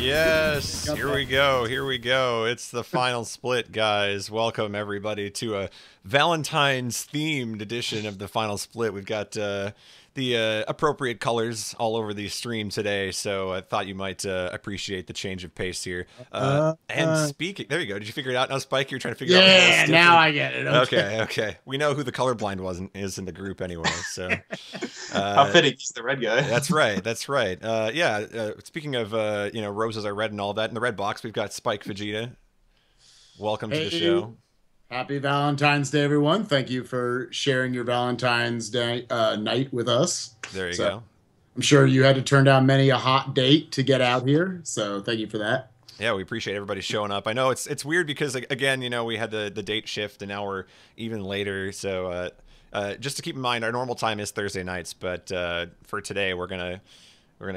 Yes, here we go. Here we go. It's the final split, guys. Welcome everybody to a Valentine's themed edition of the final split. We've got the appropriate colors all over the stream today, so I thought you might appreciate the change of pace here. And speaking, there you go. Did you figure it out now, Spike? You're trying to figure out. Yeah, now I get it. Okay. We know who the colorblind is in the group anyway. So how fitting he's the red guy. That's right. Speaking of roses are red and all that, in the red box we've got Spike Vegeta. Welcome to the show. Happy Valentine's Day, everyone. Thank you for sharing your Valentine's Day night with us. There you go. I'm sure you had to turn down many a hot date to get out here, so thank you for that. Yeah, we appreciate everybody showing up. I know it's weird because, again, we had the date shift and now we're even later. So just to keep in mind, our normal time is Thursday nights, but for today we're gonna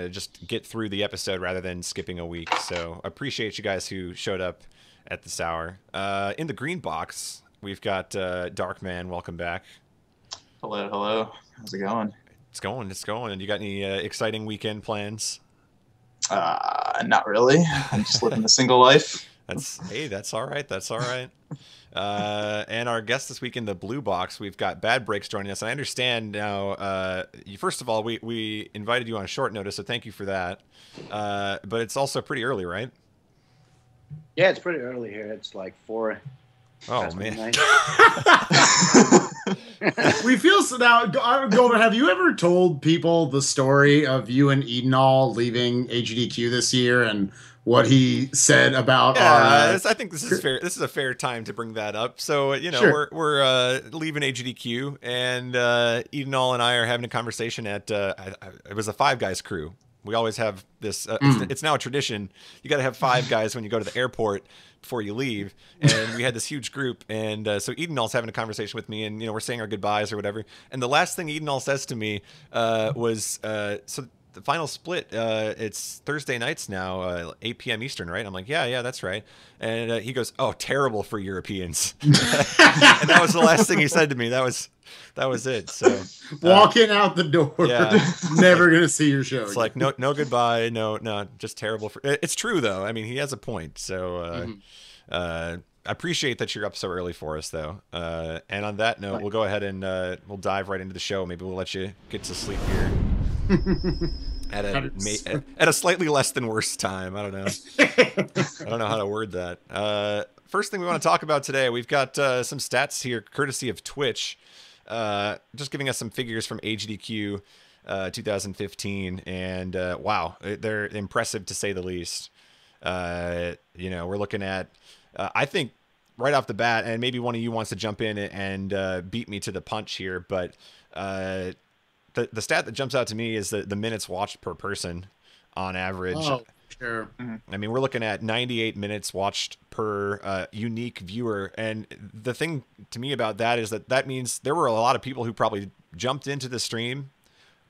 just get through the episode rather than skipping a week. So appreciate you guys who showed up at this hour. In the green box, we've got Darkman. Welcome back. Hello. How's it going? It's going. And you got any exciting weekend plans? Not really. I'm just living a single life. That's all right. And our guest this week in the blue box, we've got Bad Breaks joining us. And I understand now, first of all, we invited you on short notice, so thank you for that. But it's also pretty early, right? Yeah, it's pretty early here. It's like 4. Oh, man. We feel so now. Golden, have you ever told people the story of you and Edenall leaving AGDQ this year and what he said about our... I think this is fair. This is a fair time to bring that up. So, sure. we're leaving AGDQ, and Edenall and I are having a conversation at, it was a Five Guys crew. We always have this, it's now a tradition. You got to have 5 guys when you go to the airport before you leave. And we had this huge group. And so Edenall's having a conversation with me, and, we're saying our goodbyes or whatever. And the last thing Edenall says to me was, so the final split, it's Thursday nights now, 8 p.m. Eastern, right? I'm like, yeah, that's right. And he goes, oh, terrible for Europeans. And that was the last thing he said to me. That was it. So walking out the door, never gonna see your show. It's again. Like no goodbye, no, just terrible. It's true though. I mean, he has a point. So I appreciate that you're up so early for us, though. And on that note, we'll go ahead and we'll dive right into the show. Maybe we'll let you get to sleep here at a slightly less than worse time. I don't know. I don't know how to word that. First thing we want to talk about today, we've got some stats here, courtesy of Twitch. Just giving us some figures from AGDQ 2015, and wow, they're impressive to say the least. We're looking at, I think right off the bat, and maybe one of you wants to jump in and beat me to the punch here, but the stat that jumps out to me is the minutes watched per person on average. Oh, sure. I mean, we're looking at 98 minutes watched per unique viewer. And the thing to me about that is that means there were a lot of people who probably jumped into the stream,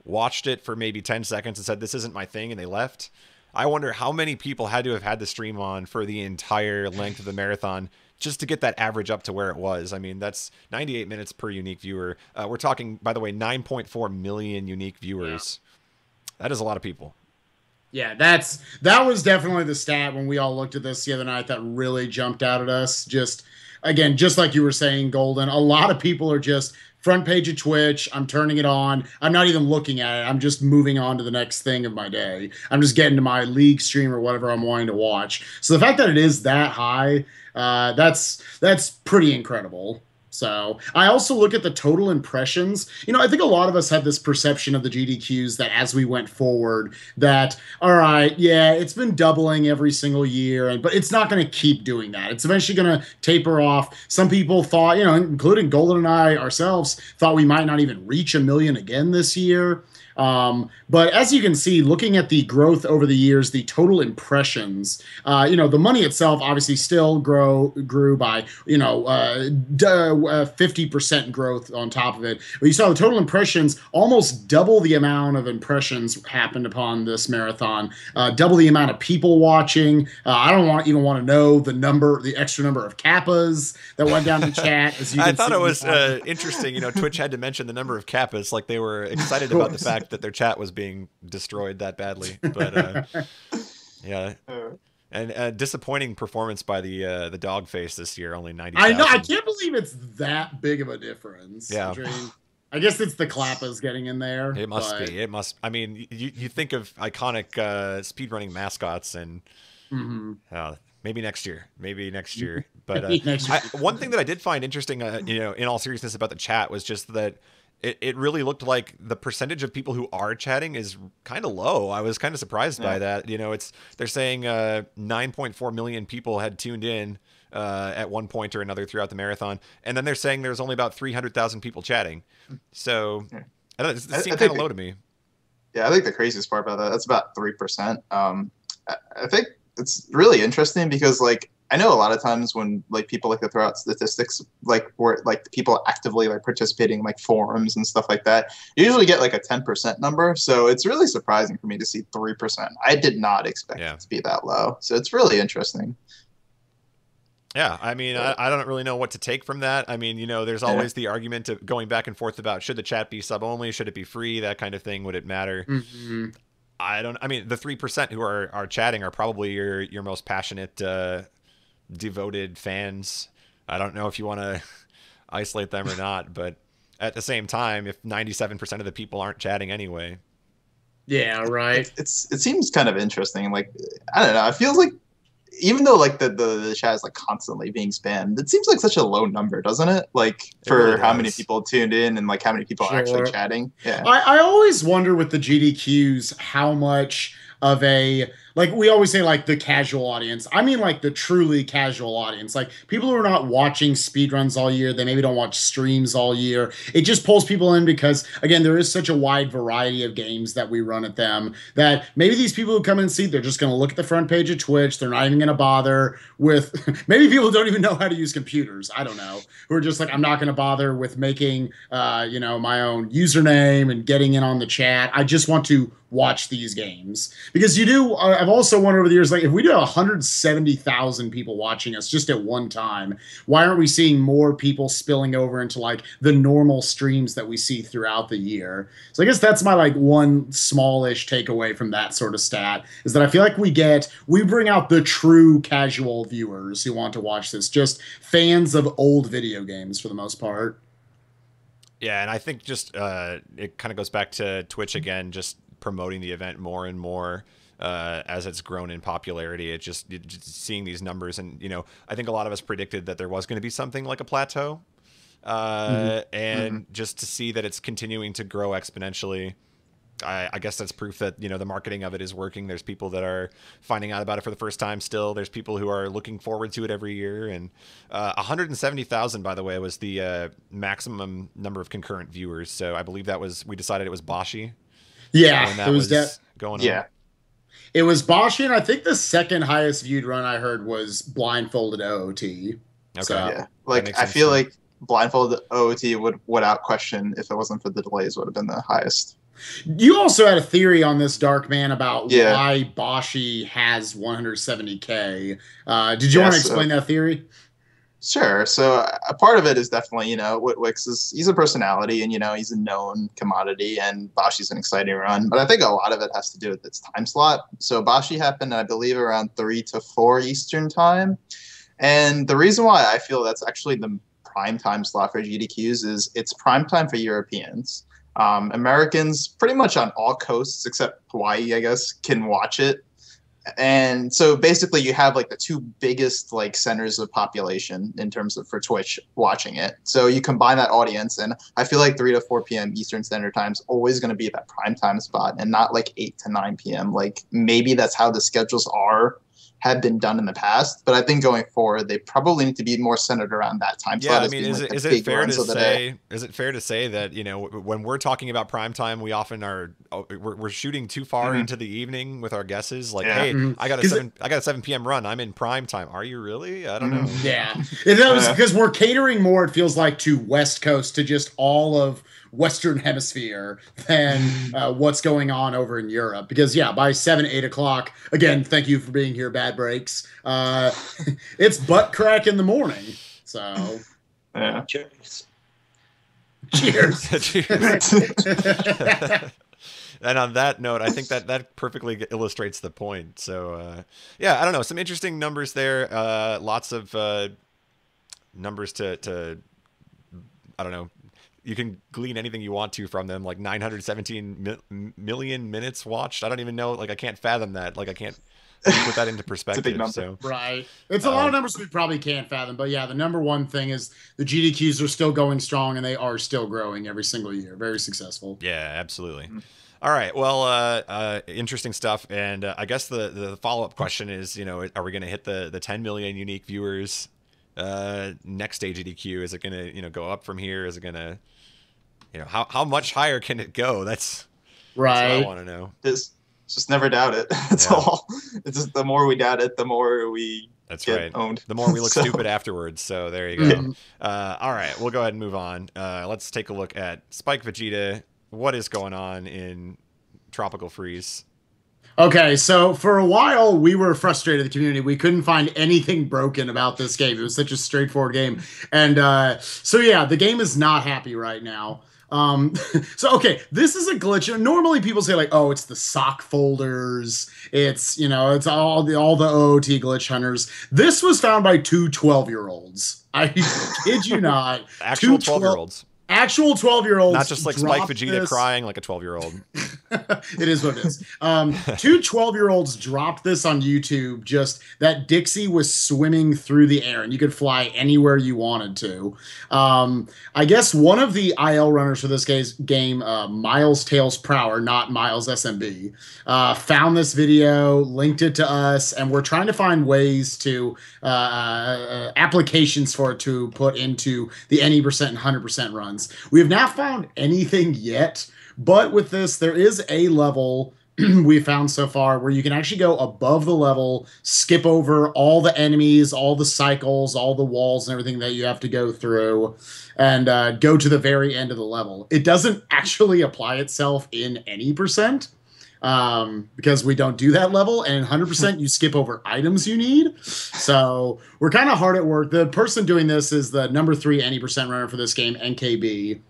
watched it for maybe 10 seconds and said, this isn't my thing, and they left. I wonder how many people had to have had the stream on for the entire length of the marathon just to get that average up to where it was. I mean, that's 98 minutes per unique viewer. We're talking, by the way, 9.4 million unique viewers. Yeah. That is a lot of people. Yeah, that was definitely the stat when we all looked at this the other night that really jumped out at us. Just like you were saying, Golden, a lot of people are just front page of Twitch. I'm turning it on. I'm not even looking at it. I'm just moving on to the next thing of my day. I'm just getting to my league stream or whatever I'm wanting to watch. So the fact that it is that high, that's pretty incredible. So I also look at the total impressions. I think a lot of us had this perception of the GDQs that as we went forward that, all right, yeah, it's been doubling every single year, but it's not going to keep doing that. It's eventually going to taper off. Some people thought, including Golden and I ourselves, thought we might not even reach 1 million again this year. But as you can see, looking at the growth over the years, the total impressions, the money itself obviously still grew by, 50% growth on top of it. But you saw the total impressions, almost double the amount of impressions happened upon this marathon, double the amount of people watching. I don't even want to know the extra number of kappas that went down the chat. As you I thought it was interesting. Twitch had to mention the number of kappas, like they were excited about the fact that their chat was being destroyed that badly. But Yeah. And disappointing performance by the dog face this year, only 90. I know. I can't believe it's that big of a difference. Yeah. Between, I guess it's the Klappas getting in there. It must be. It must. I mean, you think of iconic speedrunning mascots, and maybe next year. But one thing that I did find interesting, in all seriousness about the chat was just that it really looked like the percentage of people who are chatting is kind of low. I was kind of surprised by that. They're saying 9.4 million people had tuned in at one point or another throughout the marathon, and then they're saying there's only about 300,000 people chatting. So I don't know, it seemed kind of low to me. Yeah, I think the craziest part about that's about 3%. I think it's really interesting because I know a lot of times when people like to throw out statistics where people actively participating in forums and stuff like that, you usually get a 10% number. So it's really surprising for me to see 3%. I did not expect it to be that low. So it's really interesting. Yeah, I mean, I don't really know what to take from that. I mean, there's always the argument of going back and forth about should the chat be sub only, should it be free, that kind of thing. Would it matter? Mm-hmm. I mean, the 3% who are chatting are probably your most passionate, devoted fans. I don't know if you want to isolate them or not, but at the same time, if 97% of the people aren't chatting anyway. Yeah, right. It seems kind of interesting. I don't know. It feels like even though the chat is constantly being spammed, it seems like such a low number, doesn't it? For really how many people tuned in and how many people are actually chatting. Yeah. I always wonder with the GDQs how much of a we always say the casual audience. I mean the truly casual audience. People who are not watching speedruns all year, they maybe don't watch streams all year. It just pulls people in because again, there is such a wide variety of games that we run at them that maybe these people who come and see, they're just going to look at the front page of Twitch. They're not even going to bother with maybe people don't even know how to use computers. I don't know. Who are just I'm not going to bother with making my own username and getting in on the chat. I just want to watch these games because you do. I've also wondered over the years, if we do 170,000 people watching us just at one time, why aren't we seeing more people spilling over into the normal streams that we see throughout the year? So I guess that's my one smallish takeaway from that sort of stat is that I feel like we bring out the true casual viewers who want to watch this, just fans of old video games for the most part. Yeah, and I think just it kind of goes back to Twitch again, just promoting the event more and more as it's grown in popularity. It's just seeing these numbers, and I think a lot of us predicted that there was going to be something like a plateau, and just to see that it's continuing to grow exponentially. I guess that's proof that the marketing of it is working. There's people that are finding out about it for the first time still. There's people who are looking forward to it every year. And 170,000, by the way, was the maximum number of concurrent viewers. So I believe we decided it was Boshi. Yeah, it was going on. Yeah, it was Boshi, and I think the second highest viewed run I heard was Blindfolded OOT. Okay, so, yeah, I feel like Blindfolded OOT would without question, if it wasn't for the delays, would have been the highest. You also had a theory on this, Dark Man, about why Boshi has 170K. Did you want to explain that theory? Sure. So a part of it is definitely, Wix he's a personality and, he's a known commodity, and Boshi's an exciting run. But I think a lot of it has to do with its time slot. So Boshi happened, I believe, around 3 to 4 Eastern time. And the reason why I feel that's actually the prime time slot for GDQs is it's prime time for Europeans. Americans pretty much on all coasts except Hawaii, I guess, can watch it. And so basically you have the two biggest centers of population in terms of for Twitch watching it. So you combine that audience, and I feel 3 to 4 p.m. Eastern Standard Time is always going to be that prime time spot and not 8 to 9 p.m. Maybe that's how the schedules have been done in the past, but I think going forward they probably need to be more centered around that time slot. Yeah, I mean, is it fair to say that when we're talking about prime time, we often we're shooting too far into the evening with our guesses? Hey, I got a 7 p.m. run. I'm in prime time. Are you really? I don't know. Yeah, because we're catering more. It feels like to West Coast, to just all of Western Hemisphere than what's going on over in Europe. Because by 7-8 o'clock, again, thank you for being here, Bad Breaks, it's butt crack in the morning. So cheers. Cheers. Cheers. And on that note, I think that perfectly illustrates the point. So, yeah, I don't know. Some interesting numbers there. Lots of numbers to I don't know. You can glean anything you want to from them, like 917 million minutes watched. I don't even know. Like, I can't fathom that. Like, I can't put that into perspective. It's a big number. So Right. It's a lot of numbers we probably can't fathom. But yeah, the number one thing is the GDQs are still going strong and they are still growing every single year. Very successful. yeah, absolutely. All right. Well, interesting stuff. And I guess the follow-up question is, are we going to hit the 10 million unique viewers next stage of DQ? Is it going to, go up from here? Is it going to, how much higher can it go? That's what I want to know. Just never doubt it. That's all. It's just the more we doubt it, the more we get owned. The more we look stupid afterwards. So there you go. All right, we'll go ahead and move on. Let's take a look at Spike Vegeta. What is going on in Tropical Freeze? Okay, so for a while we were frustrated, the community. We couldn't find anything broken about this game. It was such a straightforward game. And so yeah, the game is not happy right now. So okay, this is a glitch. Normally people say like, oh, it's the sock folders, it's it's all the OOT glitch hunters. This was found by two 12-year-olds. I kid you not. Actual 12-year-olds. Actual 12-year-olds. Not just like Spike Vegeta crying like a 12-year-old. It is what it is. Two 12-year-olds dropped this on YouTube, just that Dixie was swimming through the air and you could fly anywhere you wanted to. I guess one of the IL runners for this game, Miles Tails Prower, not Miles SMB, found this video, linked it to us, and we're trying to find ways to applications for it to put into the any percent and 100% runs. We have not found anything yet, but with this, there is a level we found so far where you can actually go above the level, skip over all the enemies, all the cycles, all the walls and everything that you have to go through, and go to the very end of the level. It doesn't actually apply itself in any percent, because we don't do that level, and in 100% you skip over items you need. So we're kind of hard at work. The person doing this is the number 3 any percent runner for this game, NKB.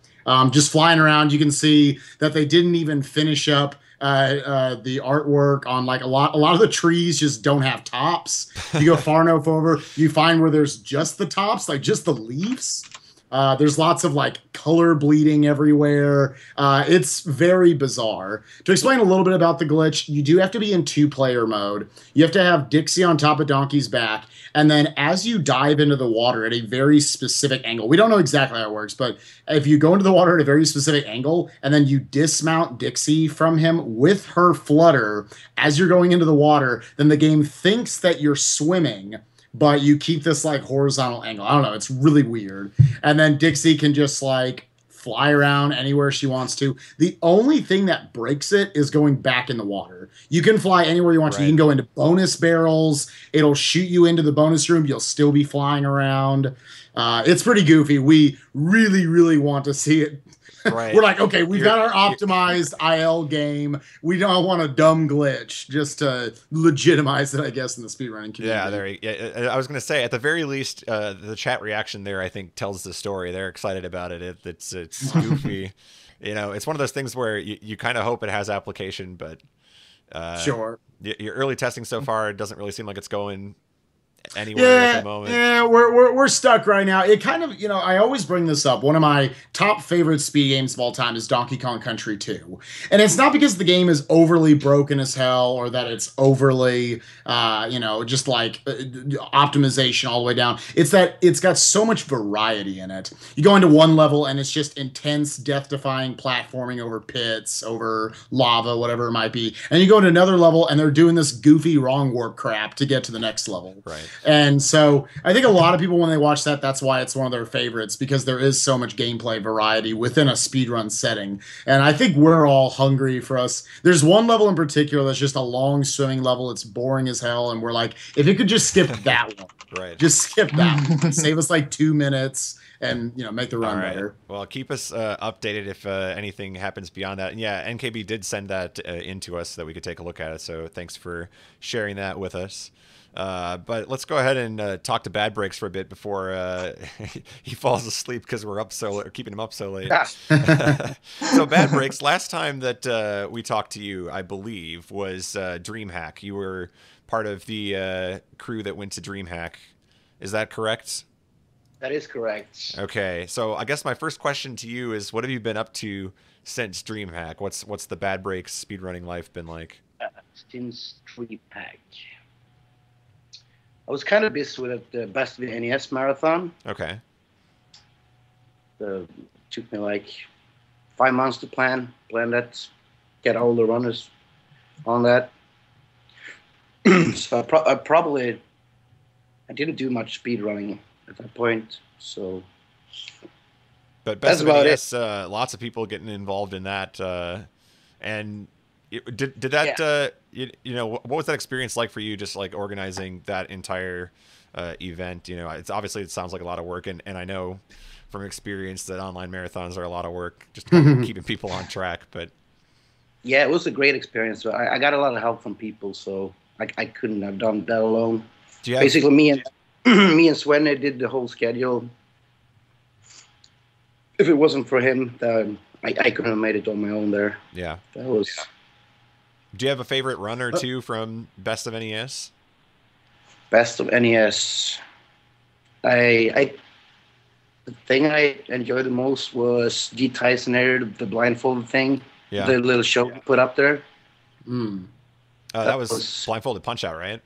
Just flying around, you can see that they didn't even finish up the artwork on like a lot of the trees just don't have tops. You go far enough over, you find where there's just the tops, like just the leaves. There's lots of like color bleeding everywhere. It's very bizarre. To explain a little bit about the glitch, you do have to be in 2-player mode. You have to have Dixie on top of Donkey's back. And then as you dive into the water at a very specific angle, we don't know exactly how it works, but if you go into the water at a very specific angle and then you dismount Dixie from him with her flutter as you're going into the water, then the game thinks that you're swimming, but you keep this like horizontal angle. I don't know. It's really weird. And then Dixie can just like fly around anywhere she wants to. The only thing that breaks it is going back in the water. You can fly anywhere you want to. You can go into bonus barrels. It'll shoot you into the bonus room. You'll still be flying around. It's pretty goofy. We really, really want to see it. Right. We're like, okay, we've got our optimized IL game. We don't want a dumb glitch just to legitimize it, I guess, in the speedrunning community. I was going to say, at the very least, the chat reaction there, I think, tells the story. They're excited about it. It's goofy. It's one of those things where you kind of hope it has application, but sure. Your early testing so far doesn't really seem like it's going anywhere at the moment. Yeah, we're stuck right now. It kind of, I always bring this up. One of my top favorite speed games of all time is Donkey Kong Country 2. And it's not because the game is overly broken as hell or that it's overly, just like optimization all the way down. It's that it's got so much variety in it. You go into one level and it's just intense, death-defying platforming over pits, over lava, whatever it might be. And you go into another level and they're doing this goofy wrong warp crap to get to the next level. Right. And so I think a lot of people, when they watch that, that's why it's one of their favorites, because there is so much gameplay variety within a speedrun setting. And I think we're all hungry for us. There's one level in particular that's just a long swimming level. It's boring as hell. And we're like, if you could just skip that one. Right. Just skip that one. Save us like 2 minutes and, make the run better. Well, keep us updated if anything happens beyond that. And yeah, NKB did send that in to us so that we could take a look at it. So thanks for sharing that with us. But let's go ahead and talk to Bad Breaks for a bit before he falls asleep because we're keeping him up so late. So Bad Breaks, last time that we talked to you, I believe, was DreamHack. You were part of the crew that went to DreamHack. Is that correct? That is correct. Okay, so I guess my first question to you is, what have you been up to since DreamHack? What's the Bad Breaks speedrunning life been like? Since DreamHack, I was kind of busy with the Best of the NES marathon. Okay. Took me like 5 months to plan that, get all the runners on that. So I didn't do much speed running at that point. So, but Best of NES, lots of people getting involved in that, and did that what was that experience like for you, just like organizing that entire event? It's obviously, it sounds like a lot of work, and I know from experience that online marathons are a lot of work, just kind of keeping people on track. But yeah, it was a great experience. So I got a lot of help from people, so I couldn't have done that alone. Basically, me and Svenne did the whole schedule. If it wasn't for him, I couldn't have made it on my own there. Yeah. That was. Do you have a favorite run or two from Best of NES? Best of NES. The thing I enjoyed the most was D. Tyson Air, the blindfolded thing. Yeah. The little show we put up there. That was Blindfolded Punch-Out, right?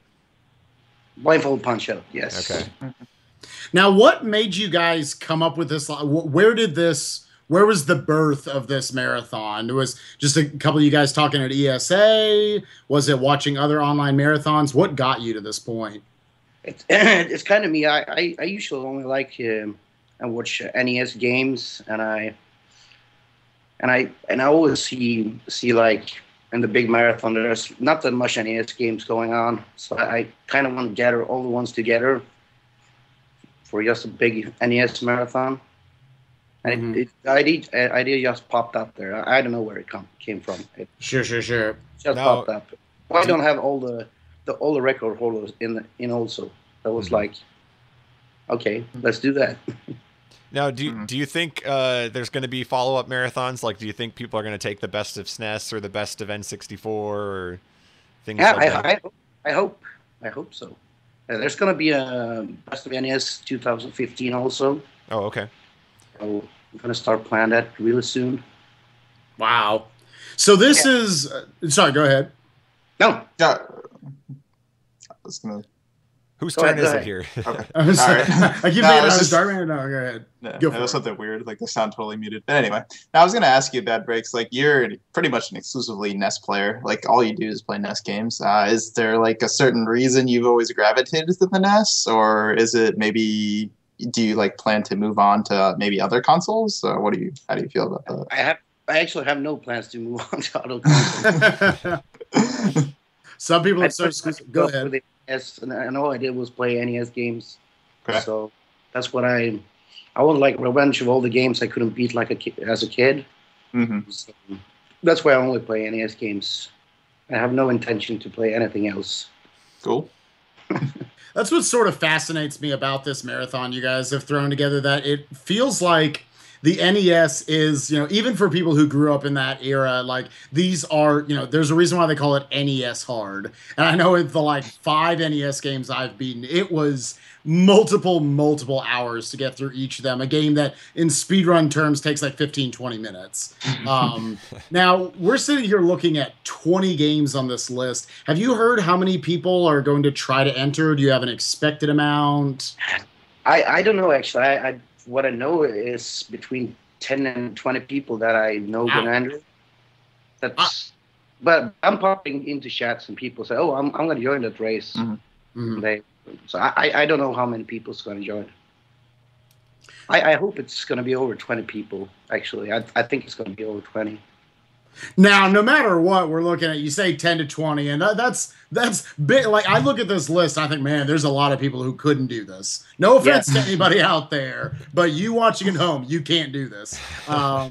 Blindfolded Punch-Out, yes. Okay. Now, what made you guys come up with this? Where was the birth of this marathon? It was just a couple of you guys talking at ESA? Was it watching other online marathons? What got you to this point? It's kind of me. I usually only like I watch NES games, and I always see like in the big marathon there's not that much NES games going on, so I kind of want to gather all the ones together for just a big NES marathon. And the idea just popped up there. I don't know where it came from. Sure. Just popped up. Why don't have all the record holders in also? That was like, okay, let's do that. Now, do you think there's going to be follow-up marathons? Like, do you think people are going to take the best of SNES or the best of N64 or things like that? I hope so. There's going to be a Best of NES 2015 also. Oh, okay. So I'm going to start planning that really soon. Wow. So this is... sorry, go ahead. No. I was going to... Whose turn is it here? Okay. All right. I keep thinking I was Darkman. No, go ahead. Go for it. Was something weird. Like the sound totally muted. But anyway, now I was going to ask you, Bad Breaks. Like you're pretty much an exclusively NES player. Like all you do is play NES games. Is there like a certain reason you've always gravitated to the NES, or is it maybe? Do you like plan to move on to maybe other consoles? How do you feel about that? I actually have no plans to move on to other consoles. Some people go ahead. Yes, and all I did was play NES games. Okay. So that's what I want, like revenge of all the games I couldn't beat as a kid. Mm-hmm. So that's why I only play NES games. I have no intention to play anything else. Cool. That's what sort of fascinates me about this marathon you guys have thrown together, that it feels like the NES is, even for people who grew up in that era, like these are, there's a reason why they call it NES hard. And I know the like 5 NES games I've beaten, it was multiple hours to get through each of them. A game that in speedrun terms takes like 15, 20 minutes. Now we're sitting here looking at 20 games on this list. Have you heard how many people are going to try to enter? Do you have an expected amount? I don't know, actually. What I know is between 10 and 20 people that I know can enter. But I'm popping into chats and people say, "Oh, I'm going to join that race." Mm-hmm. So I don't know how many people is going to join. I hope it's going to be over 20 people. Actually, I think it's going to be over 20. Now, no matter what we're looking at, you say 10 to 20, and that's big. Like I look at this list, I think, man, there's a lot of people who couldn't do this. No offense to anybody out there, but you watching at home, you can't do this. Yeah,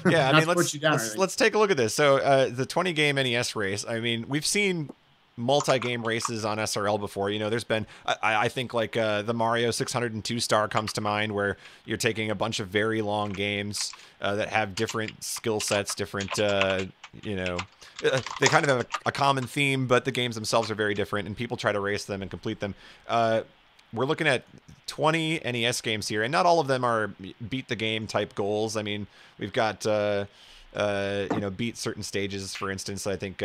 I mean, let's take a look at this. So the 20 game NES race. I mean, we've seen multi-game races on SRL before. You know, there's been, I think like the Mario 602 star comes to mind, where you're taking a bunch of very long games that have different skill sets, different, you know, they kind of have a common theme, but the games themselves are very different, and people try to race them and complete them. We're looking at 20 NES games here, and not all of them are beat the game type goals. I mean, we've got, you know, beat certain stages, for instance. I think,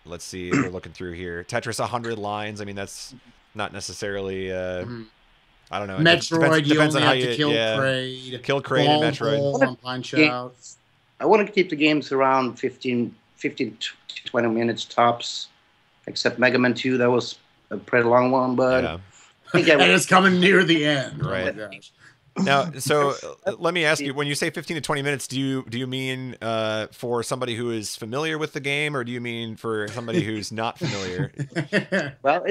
let's see, we're looking through here. Tetris 100 lines. I mean, that's not necessarily, I don't know. Metroid, you depends only on have how to you, kill yeah, Kraid. kill Kraid in Metroid. Ball on Punch Out. I want to keep the games around 15 to 20 minutes tops, except Mega Man 2. That was a pretty long one, but Yeah. I think I And it's coming near the end. Right. Oh my gosh. Now, so let me ask you: when you say 15 to 20 minutes, do you mean for somebody who is familiar with the game, or do you mean for somebody who's not familiar? Well,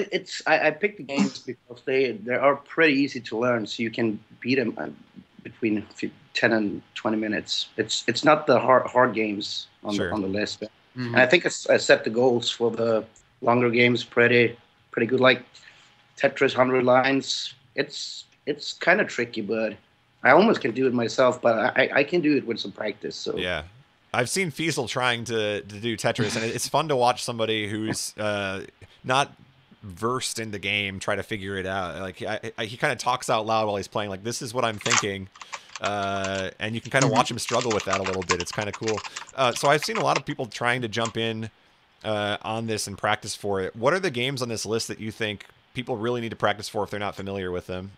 I picked the games because they are pretty easy to learn, so you can beat them between 10 and 20 minutes. It's not the hard games on Sure. on the list, Mhm. and I think I set the goals for the longer games pretty good. Like Tetris 100 lines, it's kind of tricky, but I almost can do it myself. But I can do it with some practice. So Yeah, I've seen Fiesel trying to do Tetris, and it's fun to watch somebody who's not versed in the game try to figure it out. Like he kind of talks out loud while he's playing, like, this is what I'm thinking. And you can kind of watch him struggle with that a little bit. It's kind of cool. So I've seen a lot of people trying to jump in on this and practice for it. What are the games on this list that you think people really need to practice for if they're not familiar with them?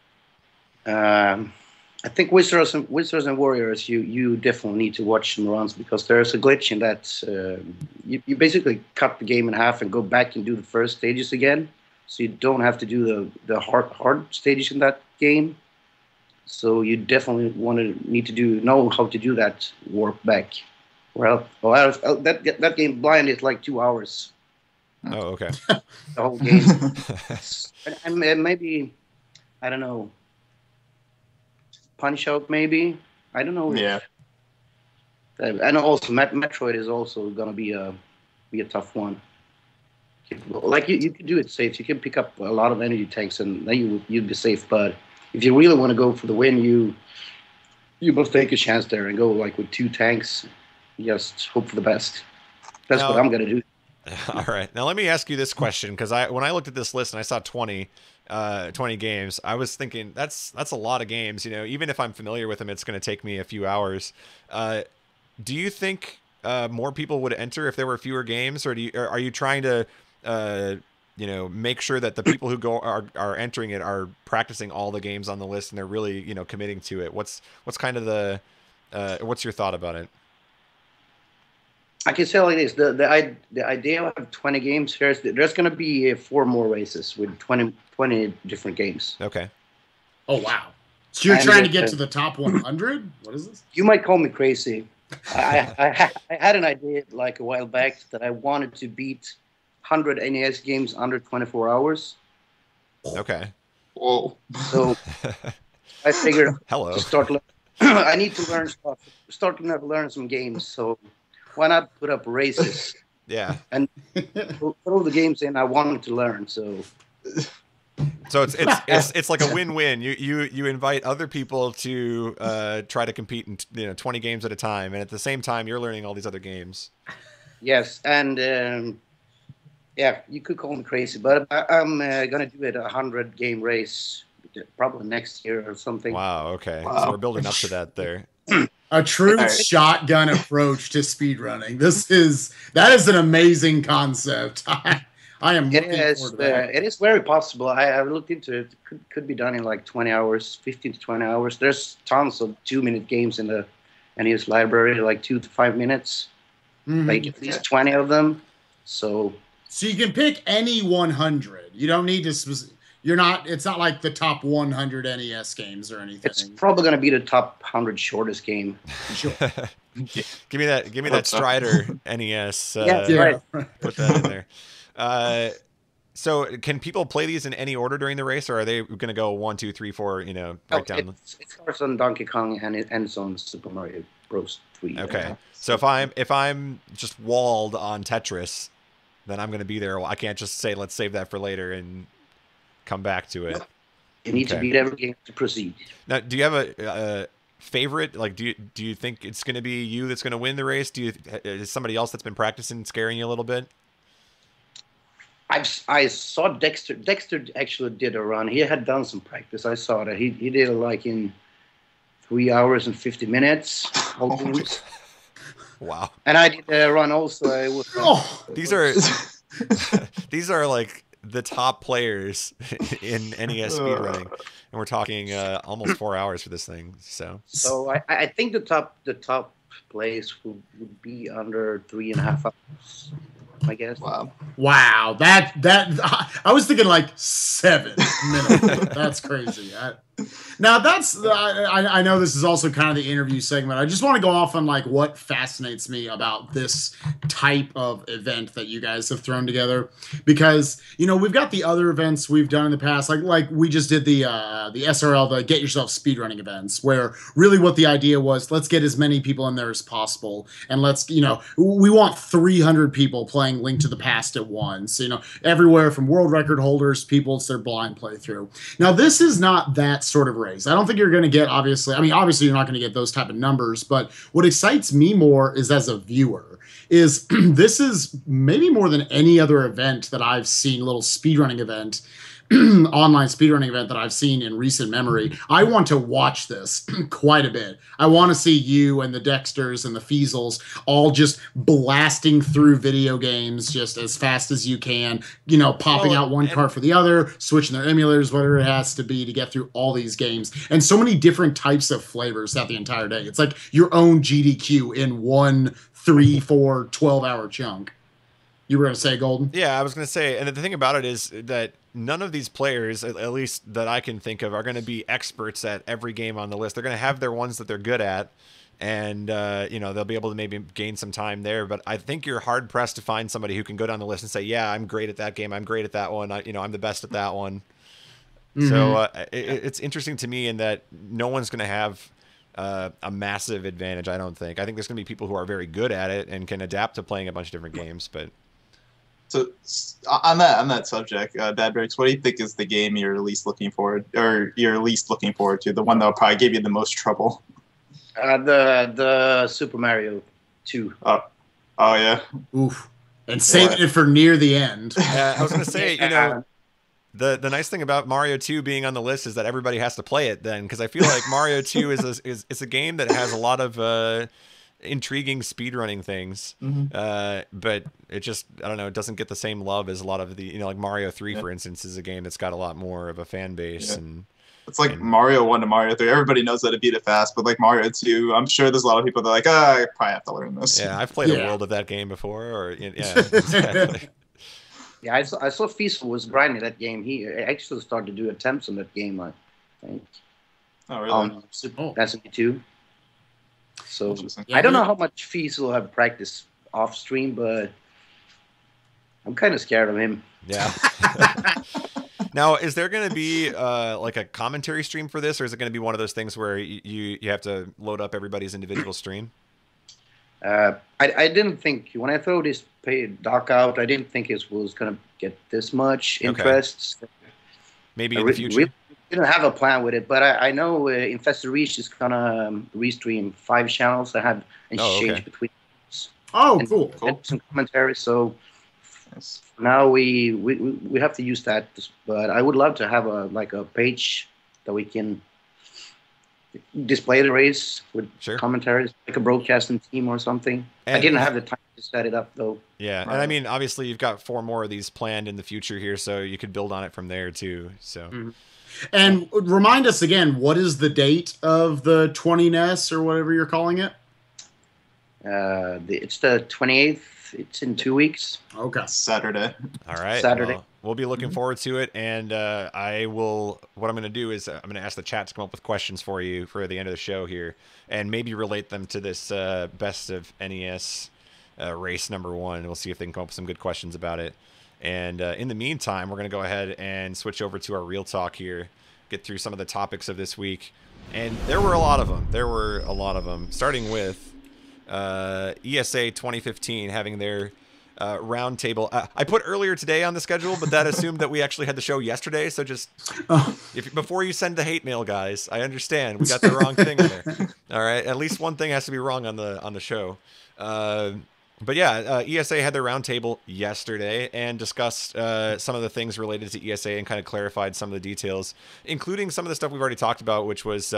I think Wizards and Warriors, you definitely need to watch some runs, because there's a glitch in that you basically cut the game in half and go back and do the first stages again, so you don't have to do the hard stages in that game. So you definitely need to know how to do that warp back. Well, that game blind is like 2 hours. Oh, okay. The whole game. and maybe, I don't know, Punch Out maybe. I don't know. Yeah. And also Metroid is also gonna be a tough one. Like you can do it safe. You can pick up a lot of energy tanks, and then you'd be safe. But if you really want to go for the win, you must take a chance there and go like with 2 tanks. Just hope for the best. That's what I'm gonna do. All right. Now let me ask you this question, because when I looked at this list and I saw 20 games, I was thinking that's a lot of games. You know, even if I'm familiar with them, it's going to take me a few hours. Do you think more people would enter if there were fewer games, or are you trying to you know, make sure that the people who are entering it are practicing all the games on the list and they're really, you know, committing to it? What's kind of the what's your thought about it? I can say like this: the idea of 20 games here is that there's going to be 4 more races with 20 different games. Okay. Oh wow! So you're trying to get to the top 100? What is this? You might call me crazy. I had an idea like a while back that I wanted to beat 100 NES games under 24 hours. Okay. Whoa. So I figured Hello. I need to learn stuff. Start to learn some games. So why not put up races Yeah. and put all the games in I wanted to learn? So it's like a win-win. You invite other people to try to compete in 20 games at a time, and at the same time you're learning all these other games. yes, and yeah, you could call me crazy, but I'm gonna do it 100 game race probably next year or something. Wow. Okay. Wow. So we're building up to that there. A true All right. shotgun approach to speedrunning. That is an amazing concept. I am It looking is. forward to that. It is very possible. I looked into it. Could be done in like 20 hours, 15 to 20 hours. There's tons of 2-minute games in the NES library, like 2 to 5 minutes. Mhm. Like at least 20 of them. So So you can pick any 100. You don't need to. It's not like the top 100 NES games or anything. it's probably going to be the top 100 shortest game. Sure. Give me that Strider NES. Yeah, Yeah. Put that in there. So can people play these in any order during the race, or are they going to go 1, 2, 3, 4? You know, right down. It starts on Donkey Kong and it ends on Super Mario Bros. 3. Okay. So if I'm just walled on Tetris, then I'm going to be there. Well, I can't just say let's save that for later and come back to it. You need to beat every game to proceed. Now, do you have a favorite? Like, do you think it's going to be you that's going to win the race? Is somebody else that's been practicing scaring you a little bit? I saw Dexter. Dexter actually did a run. He had done some practice. I saw that he did it like in 3 hours and 50 minutes. Wow. And I did a run also. These are like the top players in NES speedrunning, and we're talking almost 4 hours for this thing. So I think the top place would be under 3.5 hours, I guess. Wow. That I was thinking like 7 minutes. That's crazy. Now I know this is also kind of the interview segment. I just want to go off on like what fascinates me about this type of event that you guys have thrown together, because we've got the other events we've done in the past, like we just did the SRL, the Get Yourself Speedrunning events, where really what the idea was, let's get as many people in there as possible, and let's we want 300 people playing Link to the Past at once. Everywhere from world record holders, people, it's their blind playthrough. Now this is not that sort of race. I don't think you're going to get, obviously you're not going to get those type of numbers, but what excites me more is as a viewer is this is maybe more than any other event that I've seen, little speedrunning event, online speedrunning event that I've seen in recent memory. I want to watch this quite a bit. I want to see you and the Dexters and the Feasels all just blasting through video games just as fast as you can, popping out one card for the other, switching their emulators, whatever it has to be to get through all these games. And so many different types of flavors throughout the entire day. It's like your own GDQ in one 3, 4, 12-hour chunk. You were going to say, Golden? Yeah, I was going to say, and the thing about it is that none of these players, at least that I can think of, are going to be experts at every game on the list. They're going to have their ones that they're good at, and they'll be able to maybe gain some time there. But I think you're hard pressed to find somebody who can go down the list and say, "Yeah, I'm great at that game. I'm great at that one. I'm the best at that one." Mm-hmm. So it's interesting to me in that no one's going to have a massive advantage. I don't think. I think there's going to be people who are very good at it and can adapt to playing a bunch of different games, but. So on that subject, Dad Breaks, what do you think is the game you're least looking forward to? The one that'll probably give you the most trouble? The Super Mario 2. Oh yeah. Oof. And saving it for near the end. I was gonna say, the nice thing about Mario 2 being on the list is that everybody has to play it then, because I feel like Mario 2 is a game that has a lot of intriguing speedrunning things, but it just, I don't know, it doesn't get the same love as a lot of the, like Mario 3 for instance is a game that's got a lot more of a fan base. And it's like Mario 1 to Mario 3, everybody knows how to beat it fast, but like Mario 2, I'm sure there's a lot of people that are like, I probably have to learn this. I've played a world of that game before, exactly. Yeah, I saw Feasel was grinding that game. He actually started to do attempts on that game, I think. Oh really? That's me too. So I don't know how much Feasel will have practiced off stream, but I'm kind of scared of him. Yeah. Now, is there going to be like a commentary stream for this, or is it going to be one of those things where you have to load up everybody's individual stream? I didn't think, when I throw this doc out, I didn't think it was going to get this much interest. Okay. Maybe in the future. We didn't have a plan with it, but I know Infested Reach is going to restream 5 channels that have exchange between us. Oh, cool. And some commentary, so now we have to use that, but I would love to have a page that we can display the race with commentaries, like a broadcasting team or something. And I didn't have the time to set it up though. Yeah, and I mean, obviously you've got 4 more of these planned in the future here, so you could build on it from there too. So. Mm-hmm. And remind us again, what is the date of the 20NES or whatever you're calling it? It's the 28th. It's in 2 weeks. Okay. Saturday. All right. Saturday. Well, we'll be looking forward to it, and what I'm going to do is I'm going to ask the chat to come up with questions for you for the end of the show here, and maybe relate them to this Best of NES race number 1. We'll see if they can come up with some good questions about it. And in the meantime, we're going to go ahead and switch over to our Real Talk here, get through some of the topics of this week. And there were a lot of them. Starting with ESA 2015 having their round table. I put earlier today on the schedule, but that assumed that we actually had the show yesterday. So just before you send the hate mail, guys, I understand we got the wrong thing in there. All right, at least one thing has to be wrong on the show. But yeah, ESA had their roundtable yesterday and discussed some of the things related to ESA and kind of clarified some of the details, including some of the stuff we've already talked about, which was,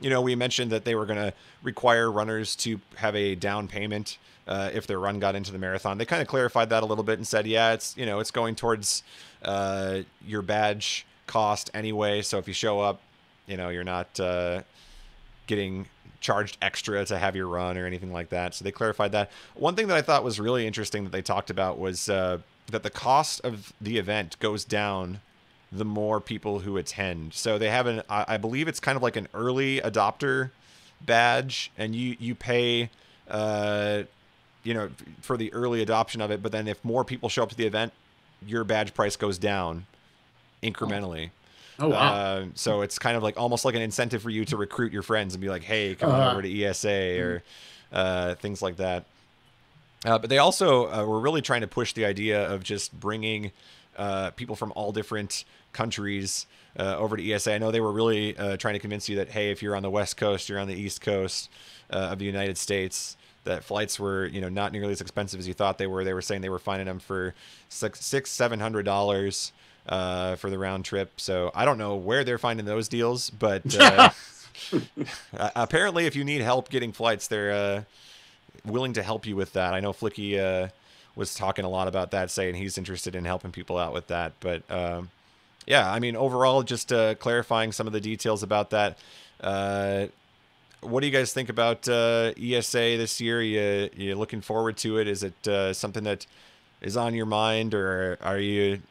we mentioned that they were going to require runners to have a down payment if their run got into the marathon. They kind of clarified that a little bit and said, yeah, it's going towards your badge cost anyway. So if you show up, you're not getting charged extra to have your run or anything like that. So they clarified that. One thing that I thought was really interesting that they talked about was that the cost of the event goes down the more people who attend. So they have I believe it's kind of like an early adopter badge, and you pay, for the early adoption of it. But then if more people show up to the event, your badge price goes down incrementally. Oh, wow. So it's kind of like almost like an incentive for you to recruit your friends and be like, hey, come on over to ESA or things like that. But they also were really trying to push the idea of just bringing people from all different countries over to ESA. I know they were really trying to convince you that, hey, if you're on the West Coast, you're on the East Coast of the United States, that flights were, not nearly as expensive as you thought they were. They were saying they were finding them for $600-700 for the round trip. So I don't know where they're finding those deals, but apparently if you need help getting flights, they're willing to help you with that. I know Flicky was talking a lot about that, saying he's interested in helping people out with that. But yeah, I mean, overall, just clarifying some of the details about that. What do you guys think about ESA this year? You looking forward to it? Is it something that is on your mind, or are you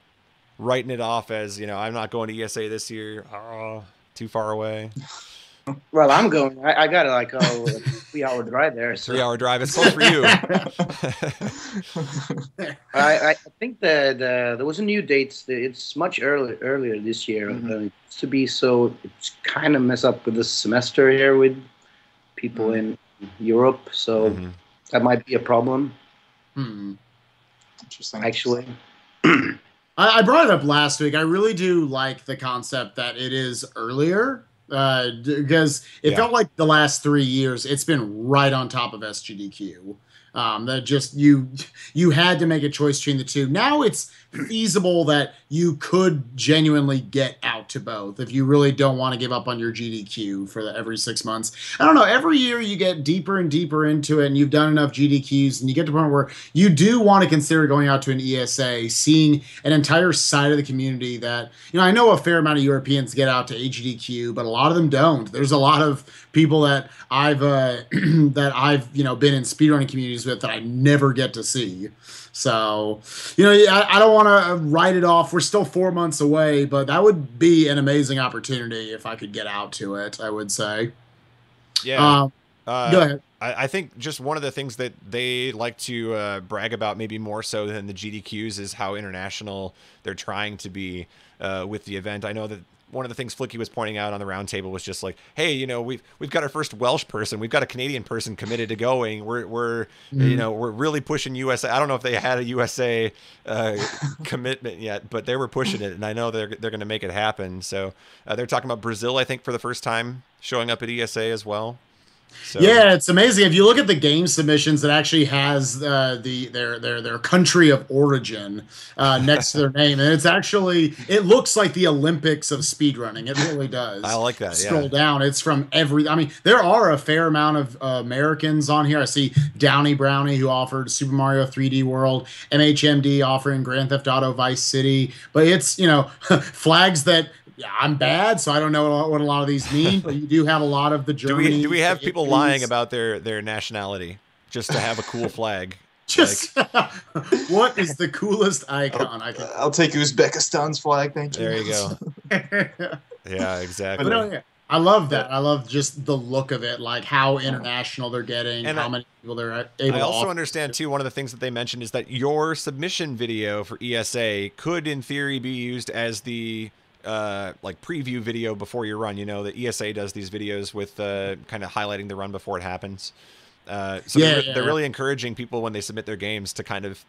writing it off as, I'm not going to ESA this year, too far away? Well, I'm going. I got like a 3-hour drive there. So. 3-hour drive. It's close for you. I think that there was a new date. It's much earlier this year. It's to be so. It's kind of mess up with the semester here with people in Europe. So that might be a problem. Interesting. Actually. I brought it up last week. I really do like the concept that it is earlier. Because it felt like the last 3 years it's been right on top of SGDQ. That just you had to make a choice between the two. Now it's feasible that you could genuinely get out to both if you really don't want to give up on your GDQ for every 6 months. I don't know. Every year you get deeper and deeper into it, and you've done enough GDQs, and you get to the point where you do want to consider going out to an ESA, seeing an entire side of the community that, I know a fair amount of Europeans get out to AGDQ, but a lot of them don't. There's a lot of people that I've been in speedrunning communities with that I never get to see. So, I don't want to write it off. We're still 4 months away, but that would be an amazing opportunity if I could get out to it, I would say. Yeah. Go ahead. I think just one of the things that they like to brag about, maybe more so than the GDQs, is how international they're trying to be with the event. I know that one of the things Flicky was pointing out on the roundtable was just like, hey, we've got our first Welsh person, we've got a Canadian person committed to going. We're really pushing USA. I don't know if they had a USA commitment yet, but they were pushing it, and I know they're going to make it happen. So they're talking about Brazil, I think, for the first time showing up at ESA as well. So. Yeah, it's amazing. If you look at the game submissions, it actually has their country of origin next to their name, and it looks like the Olympics of speedrunning. It really does. I like that. Scroll down, it's from there are a fair amount of Americans on here. I see Downey Brownie, who offered Super Mario 3D World, MHMD offering Grand Theft Auto Vice City, but it's flags that. Yeah, I'm bad, so I don't know what a lot of these mean, but you do have a lot of the Germany. Do we have people lying about their nationality just to have a cool flag? What is the coolest icon? I'll take Uzbekistan's flag, thank you. There you go. Yeah, exactly. But I love that. I love just the look of it, like how international they're getting, and how many people they're able to also understand, too, one of the things that they mentioned is that your submission video for ESA could, in theory, be used as the preview video before your run. The ESA does these videos with kind of highlighting the run before it happens. They're really encouraging people when they submit their games to kind of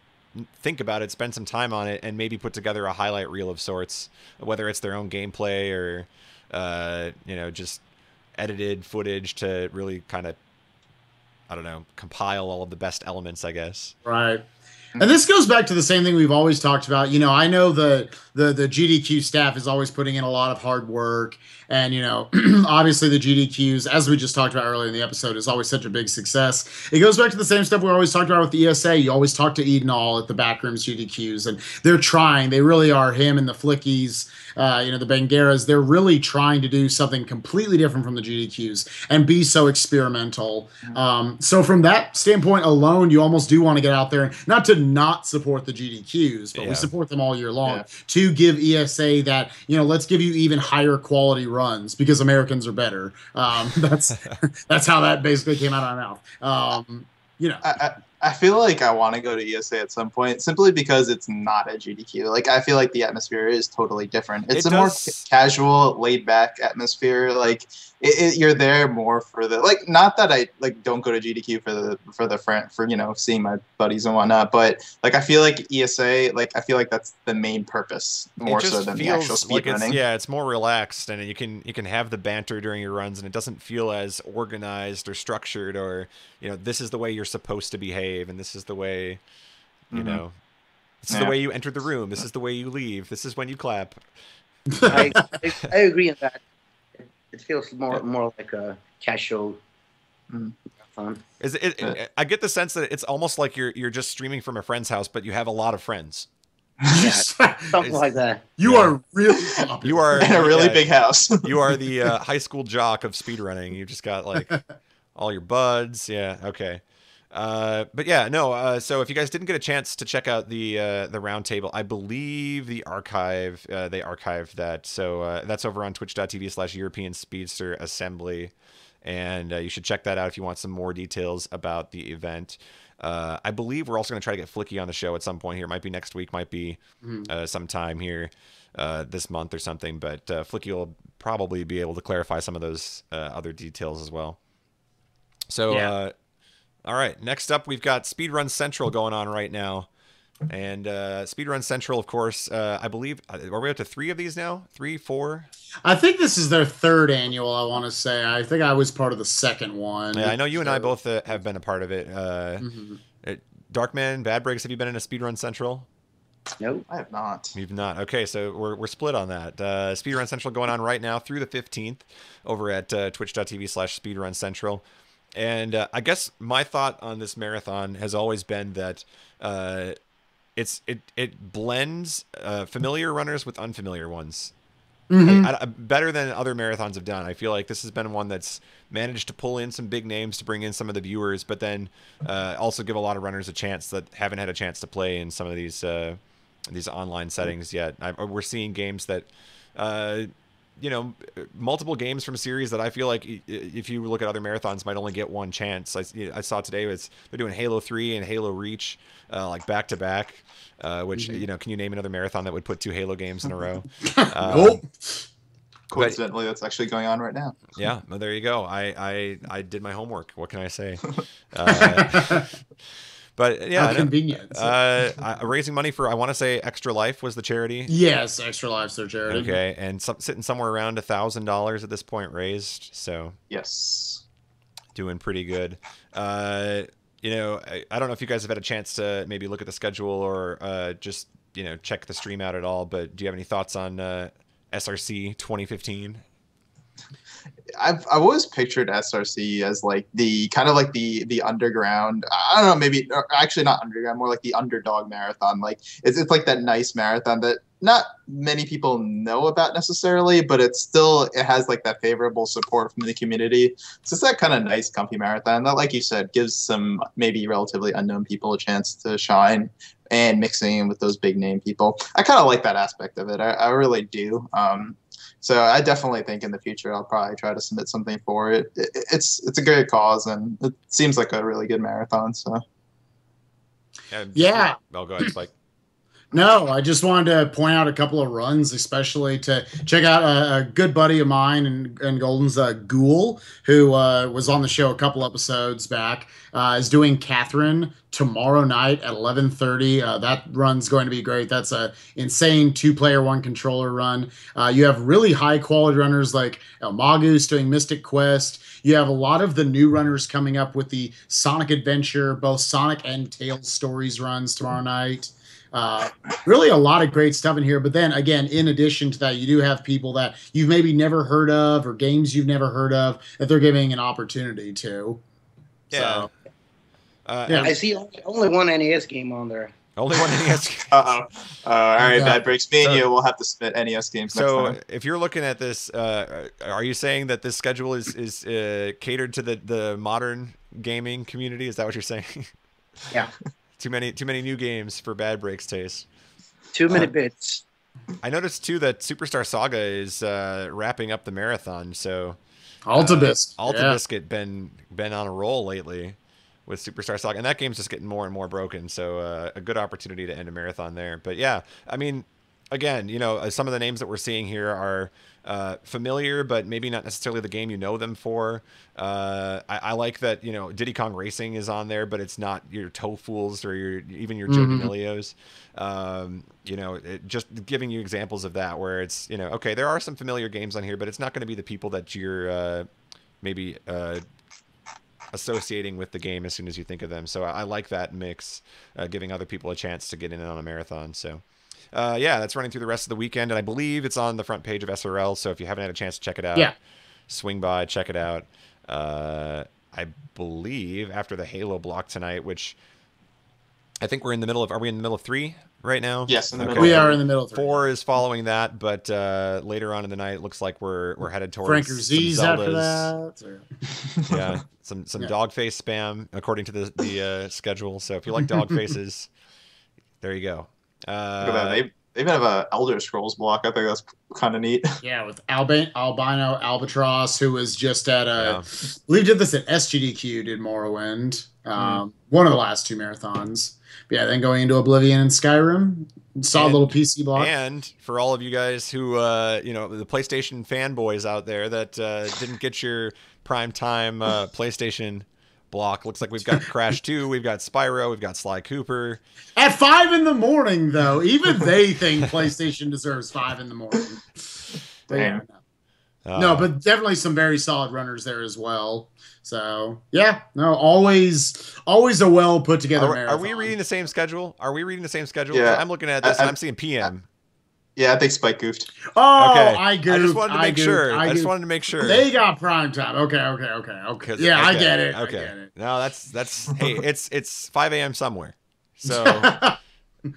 think about it, spend some time on it, and maybe put together a highlight reel of sorts, whether it's their own gameplay or, just edited footage to really kind of, I don't know, compile all of the best elements, I guess. Right. And this goes back to the same thing we've always talked about. I know the GDQ staff is always putting in a lot of hard work. And, obviously the GDQs, as we just talked about earlier in the episode, is always such a big success. It goes back to the same stuff we always talked about with the ESA. You always talk to Edenall at the Backrooms GDQs, and they're trying. They really are, him and the Flickies, the Bangeras. They're really trying to do something completely different from the GDQs and be so experimental. So from that standpoint alone, you almost do want to get out there, and not support the GDQs, but we support them all year long to give ESA that, let's give you even higher quality runs because Americans are better. That's how that basically came out of my mouth. I feel like I want to go to ESA at some point simply because it's not a GDQ. Like, I feel like the atmosphere is totally different. It's more casual, laid back atmosphere. Like, you're there more for the, like, not that I don't go to GDQ for seeing my buddies and whatnot, but like, I feel like ESA, I feel like that's the main purpose more so than the actual speedrunning. It's more relaxed, and you can have the banter during your runs, and it doesn't feel as organized or structured, or this is the way you're supposed to behave, and this is the way this is the way you enter the room, this is the way you leave, this is when you clap. I agree on that. It feels more like a casual fun. I get the sense that it's almost like you're just streaming from a friend's house, but you have a lot of friends. Yeah, something like that. You are really popular. You are in a really big house. You are the high school jock of speedrunning. You just got all your buds. Yeah. Okay. But yeah, no. So if you guys didn't get a chance to check out the roundtable, I believe the archive they archived that. So that's over on twitch.tv/European Speedster Assembly, and you should check that out if you want some more details about the event. I believe we're also going to try to get Flicky on the show at some point here. Might be next week, might be sometime here this month or something. But Flicky will probably be able to clarify some of those other details as well. So, all right, next up we've got Speedrun Central going on right now. And Speedrun Central, of course, I believe, are we up to 3 of these now? 3, 4? I think this is their 3rd annual, I want to say. I think I was part of the 2nd one. Yeah, I know you and I both have been a part of it. Darkman, Bad Briggs, have you been in a Speedrun Central? Nope. I have not. You've not. Okay, so we're split on that. Speedrun Central going on right now through the 15th over at twitch.tv/Speedrun Central. And I guess my thought on this marathon has always been that it blends familiar runners with unfamiliar ones. Better than other marathons have done. I feel like this has been one that's managed to pull in some big names to bring in some of the viewers, but then also give a lot of runners a chance that haven't had a chance to play in some of these online settings yet. We're seeing games that multiple games from series that I feel like if you look at other marathons might only get one chance. I saw today they're doing Halo 3 and Halo Reach back to back, which can you name another marathon that would put 2 Halo games in a row? Nope. Coincidentally, that's actually going on right now. Yeah, well, there you go. I did my homework. What can I say? But yeah, convenient. Raising money for, I want to say, Extra Life was the charity. Yes, Extra Life's their charity. Okay, and sitting somewhere around $1,000 at this point raised. So yes, doing pretty good. I don't know if you guys have had a chance to maybe look at the schedule or just check the stream out at all. But do you have any thoughts on SRC 2015? I've always pictured SRC as the kind of the underground. I don't know, maybe actually not underground, more like the underdog marathon. It's like that nice marathon that not many people know about necessarily, but it has that favorable support from the community. It's just that kind of nice, comfy marathon that, like you said, gives some maybe relatively unknown people a chance to shine, and mixing in with those big name people. I kind of like that aspect of it. I really do. So I definitely think in the future I'll probably try to submit something for it. It's a great cause, and it seems like a really good marathon. So yeah. I'll go ahead, Spike. No, I just wanted to point out a couple of runs, especially to check out a good buddy of mine and Golden's Ghoul, who was on the show a couple episodes back, is doing Catherine tomorrow night at 11:30. That run's going to be great. That's a insane two-player, one controller run. You have really high-quality runners like El Magus doing Mystic Quest. You have a lot of the new runners coming up with the Sonic Adventure, both Sonic and Tails Stories runs tomorrow night. Really a lot of great stuff in here. But then again, in addition to that, you do have people that you've maybe never heard of or games you've never heard of that they're giving an opportunity to. Yeah. So, Yeah, I see only one NES game on there. Only one NES. All right, Yeah. that breaks me and you. We'll have to submit NES games next So time. if you're looking at this, are you saying that this schedule is catered to the modern gaming community? Is that what you're saying? Yeah. Too many new games for Bad Breaks taste. Too many bits. I noticed too that Superstar Saga is wrapping up the marathon. So Alta Bisc. Alta Yeah. Biscuit been on a roll lately with Superstar Saga, and that game's just getting more and more broken. So a good opportunity to end a marathon there. But yeah, I mean, again, some of the names that we're seeing here are familiar, but maybe not necessarily the game you know them for. I like that Diddy Kong Racing is on there, but it's not your Tofools or even your Joe D'Amelios. Just giving you examples of that where it's okay, there are some familiar games on here, but it's not going to be the people that you're maybe associating with the game as soon as you think of them. So I like that mix, giving other people a chance to get in on a marathon. So yeah, that's running through the rest of the weekend, and I believe it's on the front page of SRL. So if you haven't had a chance to check it out, swing by, check it out. I believe after the Halo block tonight, which I think we're in the middle of. Are we in the middle of 3 right now? Yes, in the Okay. middle. We are in the middle of 3. 4 is following that, but later on in the night, it looks like we're headed towards Franker Z's some after Zeldas. that. Yeah, some dog face spam according to the schedule. So if you like dog faces, there you go. Look at that. They even have a Elder Scrolls block. I think that's kind of neat. Yeah, with Albino Albatross, who was just at I believe did this at SGDQ, did Morrowind. One of the last 2 marathons. But yeah, then going into Oblivion and Skyrim. Saw a little PC block. And for all of you guys who, the PlayStation fanboys out there that didn't get your prime time PlayStation block, looks like we've got Crash 2, we've got Spyro, we've got Sly Cooper. At 5 in the morning, though. Even they think PlayStation deserves 5 in the morning. But yeah, no, but definitely some very solid runners there as well. So yeah, no, always a well put together marathon. Are we reading the same schedule? Yeah. I'm looking at this and I'm seeing PM. Yeah, I think Spike goofed. Oh, Okay. I goofed. I just wanted to make sure. I just wanted to make sure. They got prime time. Okay. Yeah, I get it. Okay. I get it. No, that's hey, it's 5 a.m. somewhere. So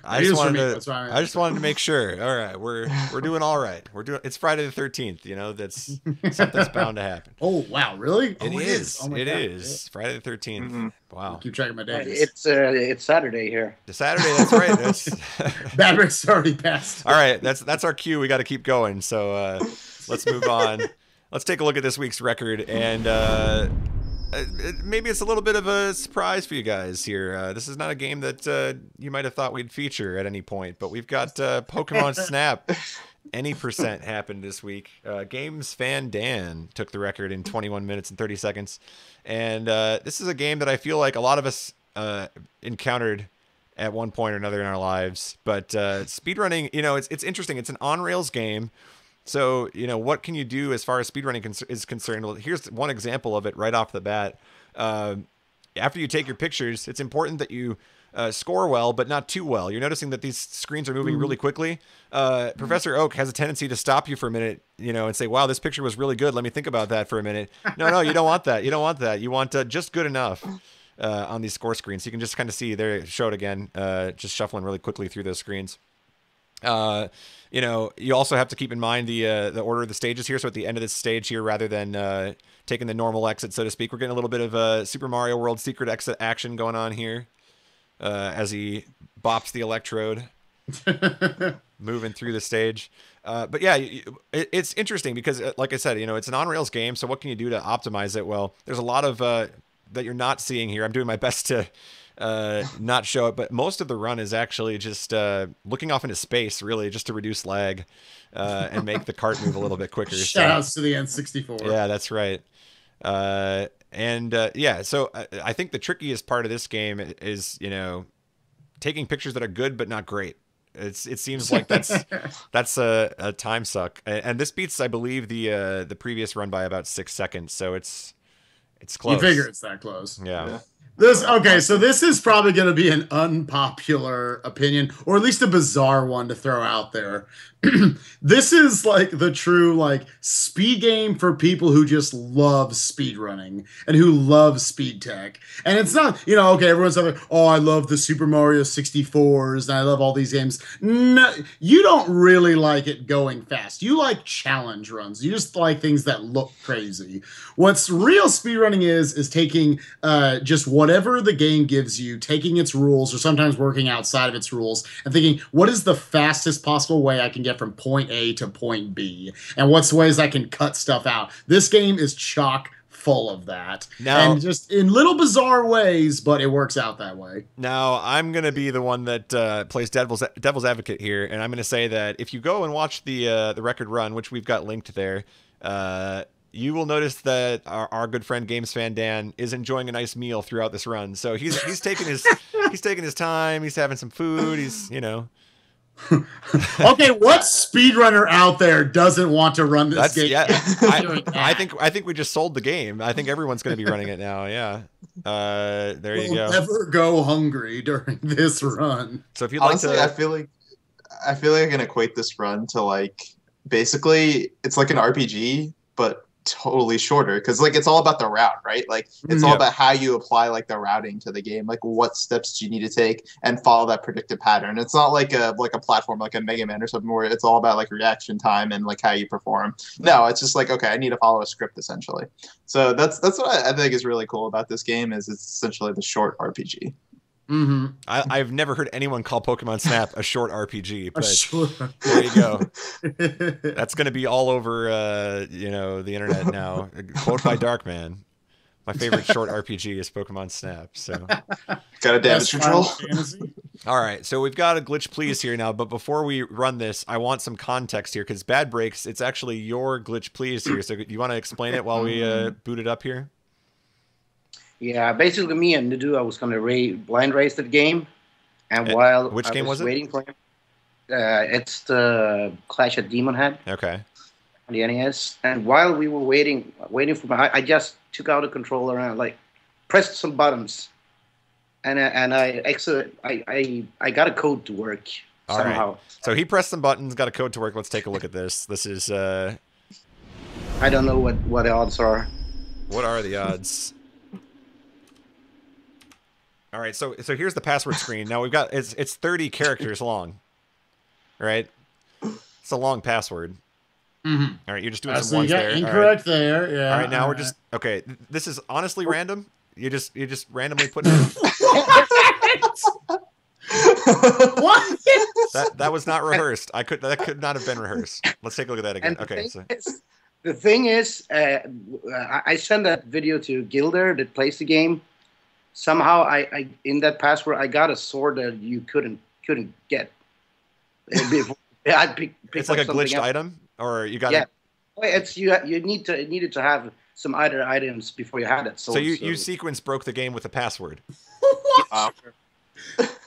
I It just is for wanted me. to. That's why I'm- I just wanted to make sure. All right, we're doing all right. It's Friday the 13th. That's something's bound to happen. Oh wow, really? It is. Oh, my It God. is Friday the 13th. Mhm. Wow. Keep track of my days. It's Saturday here. The Saturday. That's right. That's Bad Rick's already passed. all right. That's our cue. We got to keep going. So let's move on. Let's take a look at this week's record, and maybe it's a little bit of a surprise for you guys here. This is not a game that you might have thought we'd feature at any point, but we've got Pokemon Snap. Any percent happened this week. Games Fan Dan took the record in 21 minutes and 30 seconds. And this is a game that I feel like a lot of us encountered at one point or another in our lives. But speedrunning, it's interesting. It's an on-rails game. So, what can you do as far as speedrunning is concerned? Well, here's one example of it right off the bat. After you take your pictures, it's important that you score well, but not too well. You're noticing that these screens are moving really quickly. Professor Oak has a tendency to stop you for a minute, and say, wow, this picture was really good. Let me think about that for a minute. No, you don't want that. You don't want that. You want just good enough on these score screens. So you can just kind of see there, show it again, just shuffling really quickly through those screens. You also have to keep in mind the order of the stages here. So at the end of this stage here, rather than taking the normal exit, so to speak, we're getting a little bit of a Super Mario World secret exit action going on here as he bops the electrode, moving through the stage. But yeah, it's interesting because, like I said, it's an on-rails game. So what can you do to optimize it? Well, there's a lot of that you're not seeing here, I'm doing my best to not show it, but most of the run is actually just looking off into space, really, just to reduce lag and make the cart move a little bit quicker. Shoutouts to the N64. Yeah, that's right. Yeah, so I think the trickiest part of this game is, you know, taking pictures that are good but not great. It seems like that's a time suck, and this beats, I believe, the previous run by about 6 seconds. So it's close. You figure it's that close. Yeah. So this is probably going to be an unpopular opinion, or at least a bizarre one to throw out there. This is like the true like speed game for people who just love speed running and who love speed tech. And it's not, you know, okay, everyone's like, oh, I love the Super Mario 64s and I love all these games. No, you don't really like it going fast. You like challenge runs. You just like things that look crazy. What's real speed running is taking just whatever the game gives you, taking its rules or sometimes working outside of its rules and thinking, what is the fastest possible way I can get from point A to point B? And what's the ways I can cut stuff out? This game is chock full of that. Now, and just in little bizarre ways, but it works out that way. Now, I'm going to be the one that plays devil's advocate here, and I'm going to say that if you go and watch the record run, which we've got linked there, you will notice that our good friend Games Fan Dan is enjoying a nice meal throughout this run. So he's taking his time. He's having some food. He's, you know. Okay, what speedrunner out there doesn't want to run this game? Yeah, I think we just sold the game. I think everyone's going to be running it now. Yeah. There you go. Never go hungry during this run. So if you'd Honestly, like to, I feel like I can equate this run to like basically it's like an RPG, but totally shorter because like it's all about the route, right? Like it's all about how you apply like the routing to the game, like what steps do you need to take and follow that predicted pattern. It's not like a platform like a Mega Man or something where it's all about like reaction time and like how you perform. No, it's just like, okay, I need to follow a script essentially. So that's what I think is really cool about this game is it's essentially the short RPG. Mm-hmm. I've never heard anyone call Pokemon Snap a short RPG, but there you go. That's going to be all over, you know, the internet now. Quote by Darkman. My favorite short RPG is Pokemon Snap. So got a damage control. All right, so we've got a glitch please here now, but before we run this, I want some context here because Bad Breaks, it's actually your glitch please here. So you want to explain it while we boot it up here? Yeah, basically me and Nadu, I was going to blind race the game, and while which game was it? Waiting for him, it's the Clash at Demon Head. Okay. On the NES, and while we were waiting for him, I just took out the controller and like pressed some buttons, and I got a code to work somehow. Right. So he pressed some buttons, got a code to work. Let's take a look at this. This is I don't know what the odds are. What are the odds? All right, so here's the password screen. Now we've got it's 30 characters long, right? It's a long password. Mm-hmm. All right, you're just doing some ones there. Incorrect there. Yeah. All right, now we're just okay. This is honestly random. You just randomly put it. What? That was not rehearsed. That could not have been rehearsed. Let's take a look at that again. Okay. The thing is, I sent that video to Gilder that plays the game. Somehow, I in that password, I got a sword that you couldn't get. It's like a glitched item, or you got it. It's you needed to have some other items before you had it. So you sequence broke the game with a password.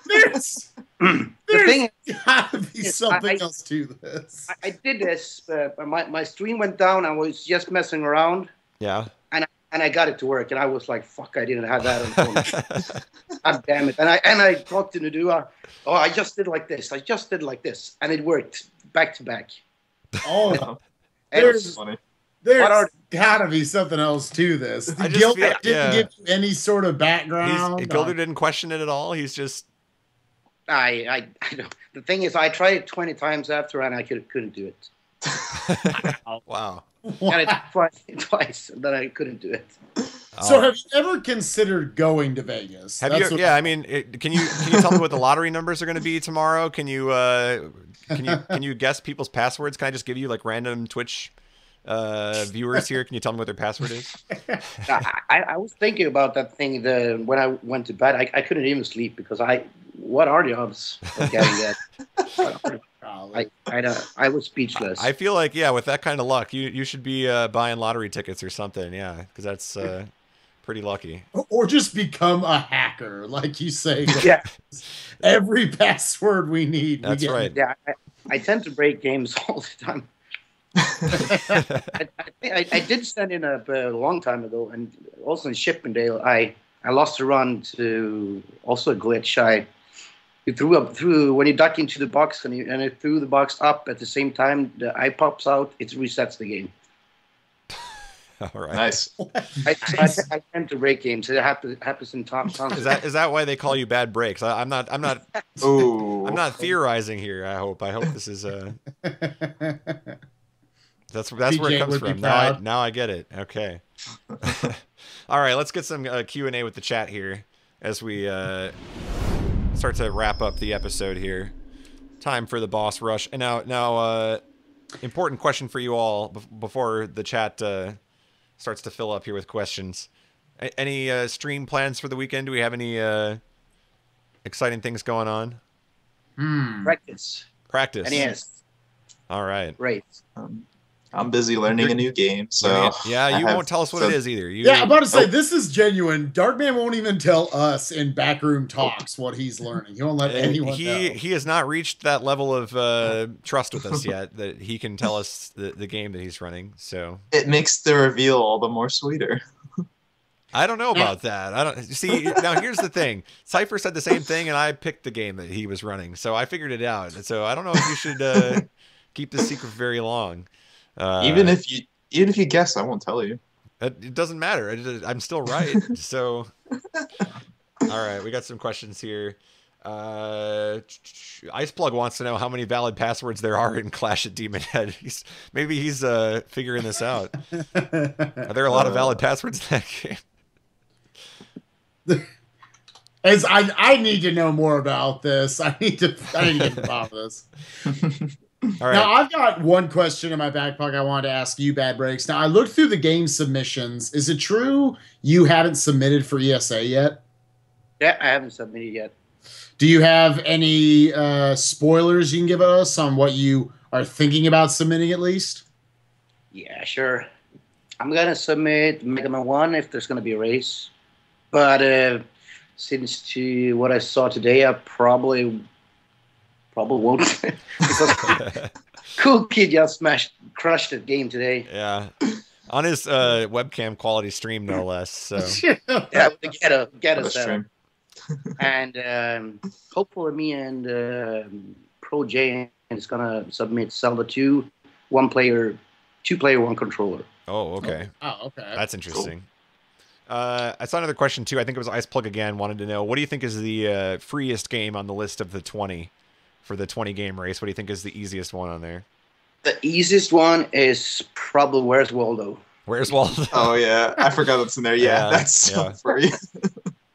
There's gotta be something else to this. I did this. My stream went down. I was just messing around. Yeah. And I got it to work, and I was like, "Fuck! I didn't have that on the phone. God damn it!" And I talked to Nadu. I just did like this. I just did like this, and it worked back to back. Oh, there's funny. There's gotta be something else to this. Gilder didn't give you any sort of background. Gilder didn't question it at all. He's just. I don't. The thing is, I tried it 20 times after, and I couldn't do it. Wow. And it twice, and then I couldn't do it. So, have you ever considered going to Vegas? Yeah, I mean, can you tell me what the lottery numbers are going to be tomorrow? Can you guess people's passwords? Can I just give you like random Twitch viewers here? Can you tell me what their password is? I was thinking about that thing when I went to bed. I couldn't even sleep because what are the odds of getting that? I was speechless. I feel like, yeah, with that kind of luck, you should be buying lottery tickets or something. Yeah, because that's pretty lucky. Or just become a hacker, like you say. Yeah. Every password we need. That's right. Yeah, I tend to break games all the time. I did send in a long time ago, and also in Chippendale, I lost a run to also a glitch. You threw when you duck into the box and it threw the box up at the same time. The eye pops out. It resets the game. All right. Nice. I tend to break games. It happens in tons. Is that why they call you Bad Breaks? I'm not. Ooh. I'm not theorizing here. I hope this is That's where it comes from. Now I get it. Okay. All right, let's get some Q&A with the chat here as we start to wrap up the episode here. Time for the boss rush. And now important question for you all before the chat starts to fill up here with questions. Any stream plans for the weekend? Do we have any exciting things going on? Practice. NES. All right. Great. I'm busy learning a new game, so yeah, you won't tell us what it is either. I'm about to say this is genuine. Darkman won't even tell us in backroom talks what he's learning. He won't let anyone know. He has not reached that level of trust with us yet that he can tell us the game that he's running. So it makes the reveal all the more sweeter. I don't know about that. I don't see. Now here's the thing. Cypher said the same thing, and I picked the game that he was running, so I figured it out. So I don't know if you should keep the secret very long. Even if you guess, I won't tell you. It doesn't matter. I'm still right. So, all right, we got some questions here. Iceplug wants to know how many valid passwords there are in Clash at Demon Head. Maybe he's figuring this out. Are there a lot of valid passwords in that game? As I need to know more about this. I need to get about this. All right. Now, I've got one question in my back pocket I wanted to ask you, Bad Breaks. Now, I looked through the game submissions. Is it true you haven't submitted for ESA yet? Yeah, I haven't submitted yet. Do you have any spoilers you can give us on what you are thinking about submitting at least? Yeah, sure. I'm going to submit Mega Man 1 if there's going to be a race. But since to what I saw today, I probably won't. Because Cool Kid just crushed the game today. Yeah. On his webcam quality stream, no less. So yeah, get us stream. And hopefully me and Pro J is gonna submit Zelda 2, 2-player, 1 controller. Oh, okay. Okay. That's interesting. Cool. I saw another question too. I think it was Iceplug again. Wanted to know, what do you think is the freest game on the list of the 20 for the 20 game race? What do you think is the easiest one on there? The easiest one is probably Where's Waldo. Where's Waldo? Oh yeah, I forgot that's in there. Yeah, that's so free.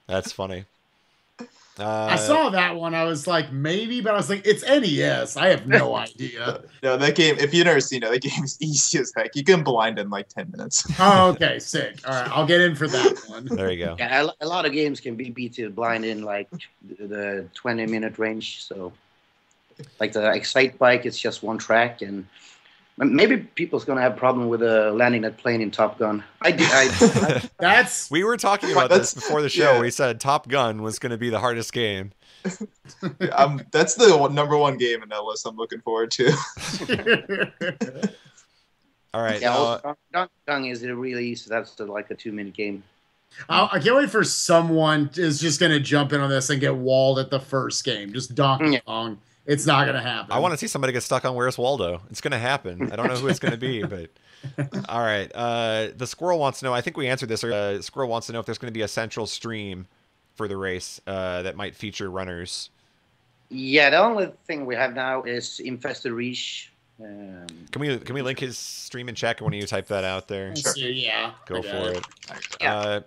That's funny. I saw that one. I was like, maybe, but I was like, it's NES. I have no idea. No, that game, if you've never seen it, that game is easy as heck. You can blind in like 10 minutes. Oh, okay, sick. All right, I'll get in for that one. There you go. Yeah, a lot of games can be beaten blind in like the 20-minute range. So, like the Excite Bike, it's just one track, and maybe people's gonna have a problem with landing that plane in Top Gun. That's we were talking about this before the show. Yeah. We said Top Gun was going to be the hardest game. That's the #1 game in that list I'm looking forward to. All right. Yeah, Donkey Kong is really easy. That's like a 2-minute game. I can't wait for someone is just going to jump in on this and get walled at the first game. Just Donkey Kong. It's not going to happen. I want to see somebody get stuck on Where's Waldo. It's going to happen. I don't know who it's going to be, but all right. The Squirrel wants to know, I think we answered this. Squirrel wants to know if there's going to be a central stream for the race that might feature runners. Yeah, the only thing we have now is Infested Reach. Can we link his stream and chat when you type that out there? Sure. Yeah. Go for it. Yeah.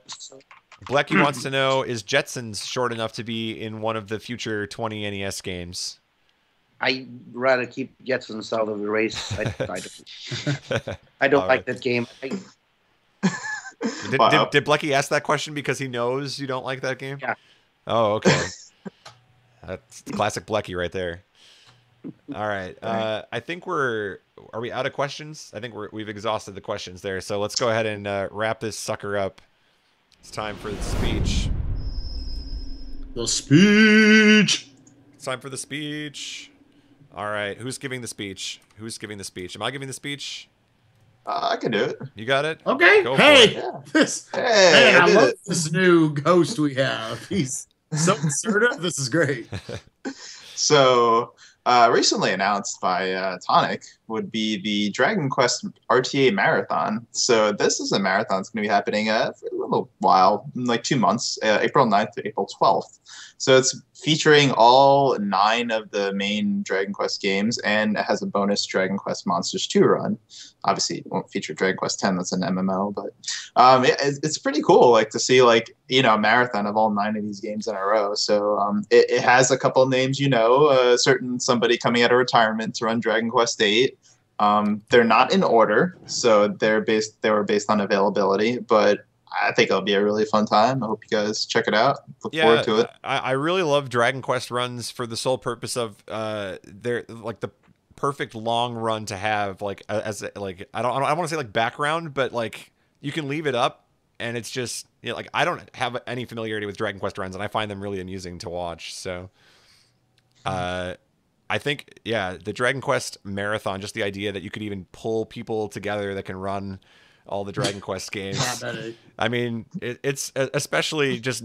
Blecky wants to know, is Jetsons short enough to be in one of the future 20 NES games? I rather keep Jetsons out of the race. I don't like that game. Did Blecky ask that question because he knows you don't like that game? Yeah. Oh, okay. That's classic Blecky right there. All right. I think are we out of questions? I think we've exhausted the questions there. So let's go ahead and wrap this sucker up. It's time for the speech. The speech. It's time for the speech. All right. Who's giving the speech? Who's giving the speech? Am I giving the speech? I can do it. You got it? Okay. Go Hey, Yeah. man, I love it. this new ghost we have. He's so assertive. This is great. So, recently announced by Tonic would be the Dragon Quest RTA Marathon. So this is a marathon that's going to be happening for a little while, like 2 months, April 9th to April 12th. So it's featuring all 9 of the main Dragon Quest games, and it has a bonus Dragon Quest Monsters 2 run. Obviously, it won't feature Dragon Quest 10, that's an MMO, but it's pretty cool, like to see like a marathon of all 9 of these games in a row. So it has a couple names, somebody coming out of retirement to run Dragon Quest 8. They're not in order, so they were based on availability, but I think it'll be a really fun time. I hope you guys check it out. Look forward to it. I really love Dragon Quest runs for the sole purpose of they're like the perfect long run to have, like as like I don't want to say like background, but like you can leave it up and it's just like I don't have any familiarity with Dragon Quest runs and I find them really amusing to watch. So I think the Dragon Quest marathon, just the idea that you could even pull people together that can run all the Dragon Quest games. I mean, it's especially just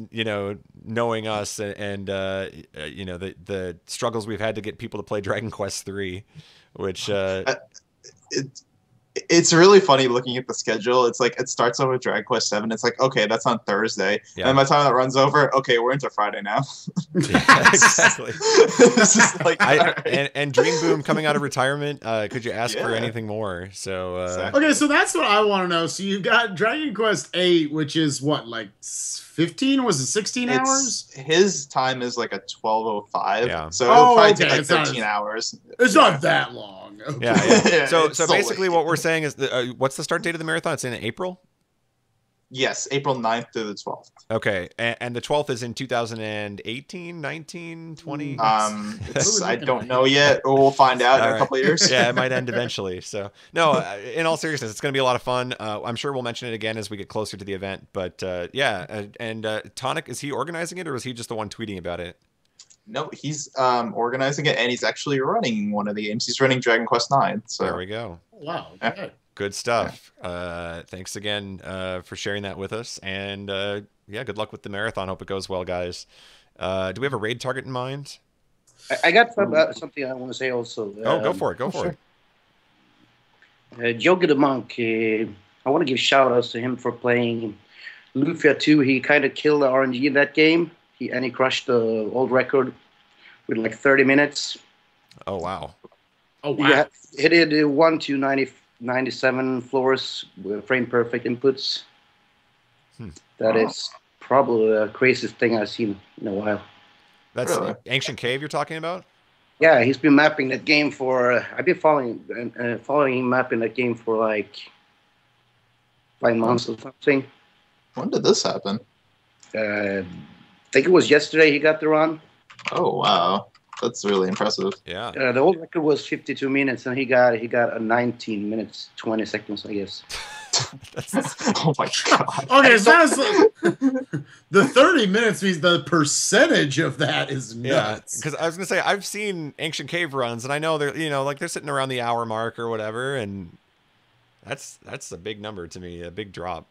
knowing us and the struggles we've had to get people to play Dragon Quest 3, which it's really funny looking at the schedule. It's like it starts over with Dragon Quest 7. It's like, okay, that's on Thursday. Yeah. And by the time that runs over, okay, we're into Friday now. Yeah, exactly. This is like, and Dream Boom coming out of retirement. Could you ask for anything more? So Exactly. Okay, so that's what I want to know. So you've got Dragon Quest 8, which is what, like 15? Was it 16 hours? His time is like a 12:05. Yeah. So it'll probably take okay, like 13 hours. It's not that long. Okay. yeah. So It's basically, late. what we're saying is, what's the start date of the marathon? It's in April. Yes, April 9th to the 12th. Okay, and the 12th is in 2018, 19, 20? I don't know yet. We'll find out in a couple of years. Yeah, it might end eventually. So, no, in all seriousness, it's going to be a lot of fun. I'm sure we'll mention it again as we get closer to the event. But Tonic, is he organizing it or is he just the one tweeting about it? No, he's organizing it, and he's actually running one of the games. He's running Dragon Quest 9. So There we go. Wow. Okay. Good stuff. Thanks again for sharing that with us. And good luck with the marathon. Hope it goes well, guys. Do we have a raid target in mind? I got something I want to say also. Go for it. Go for it. Yogi the Monk, I want to give shout outs to him for playing Lufia 2. He kind of killed the RNG in that game. He crushed the old record with like 30 minutes. Oh, wow. Oh, wow. Yeah, he did 1 to 97 floors with frame perfect inputs. That is probably the craziest thing I've seen in a while. That's Really? Ancient Cave you're talking about? Yeah, he's been mapping that game for. I've been following him mapping that game for like 5 months or something. when did this happen? I think it was yesterday he got the run. Oh wow, that's really impressive. Yeah. The old record was 52 minutes, and he got a 19 minutes 20 seconds, I guess. Oh my god. Okay, so that's the 30 minutes means the percentage of that is nuts. Because I was gonna say I've seen Ancient Cave runs, and I know they're they're sitting around the hour mark or whatever, and that's a big number to me, a big drop.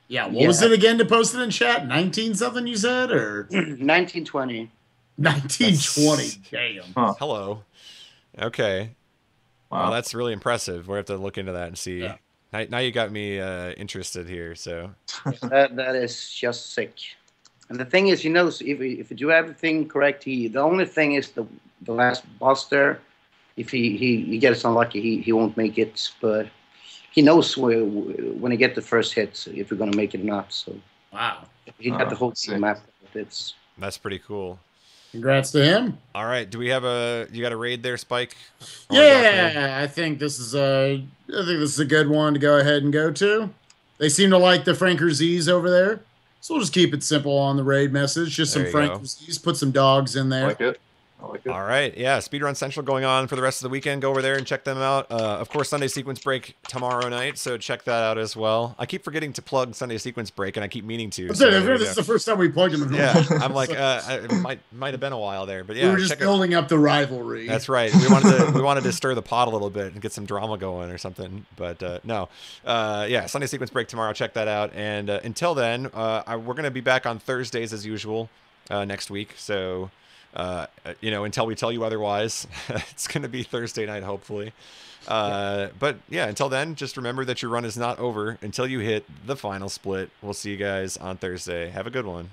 Yeah, what was it again to post it in chat? 19 something you said, or 1920. 1920. Damn. Huh. Hello. Okay. Wow. Well, that's really impressive. We'll have to look into that and see. Yeah. Now you got me interested here. So That is just sick. And the thing is, if you do everything correct, the only thing is the last boss there. If he gets unlucky, he won't make it. But he knows when he get the first hit if you're gonna make it or not. So Wow. he got the whole sick. team map. It's that's pretty cool. Congrats to him. All right. Do we have you got a raid there, Spike? Yeah, I think this is a good one to go ahead and go to. They seem to like the Franker-Z's over there. So we'll just keep it simple on the raid message. Just some Franker-Z's, put some dogs in there. I like it. All right. Yeah. Speedrun Central going on for the rest of the weekend. Go over there and check them out. Of course, Sunday Sequence Break tomorrow night. So check that out as well. I keep forgetting to plug Sunday Sequence Break, and I keep meaning to. This is the first time we plugged him. Yeah. I'm like, it might have been a while there, but yeah. We were just building up the rivalry. That's right. We wanted to stir the pot a little bit and get some drama going or something. But no. Yeah. Sunday Sequence Break tomorrow. Check that out. And until then, we're going to be back on Thursdays as usual next week. So. Until we tell you otherwise, it's going to be Thursday night, hopefully. But yeah, until then, just remember that your run is not over until you hit the final split. We'll see you guys on Thursday. Have a good one.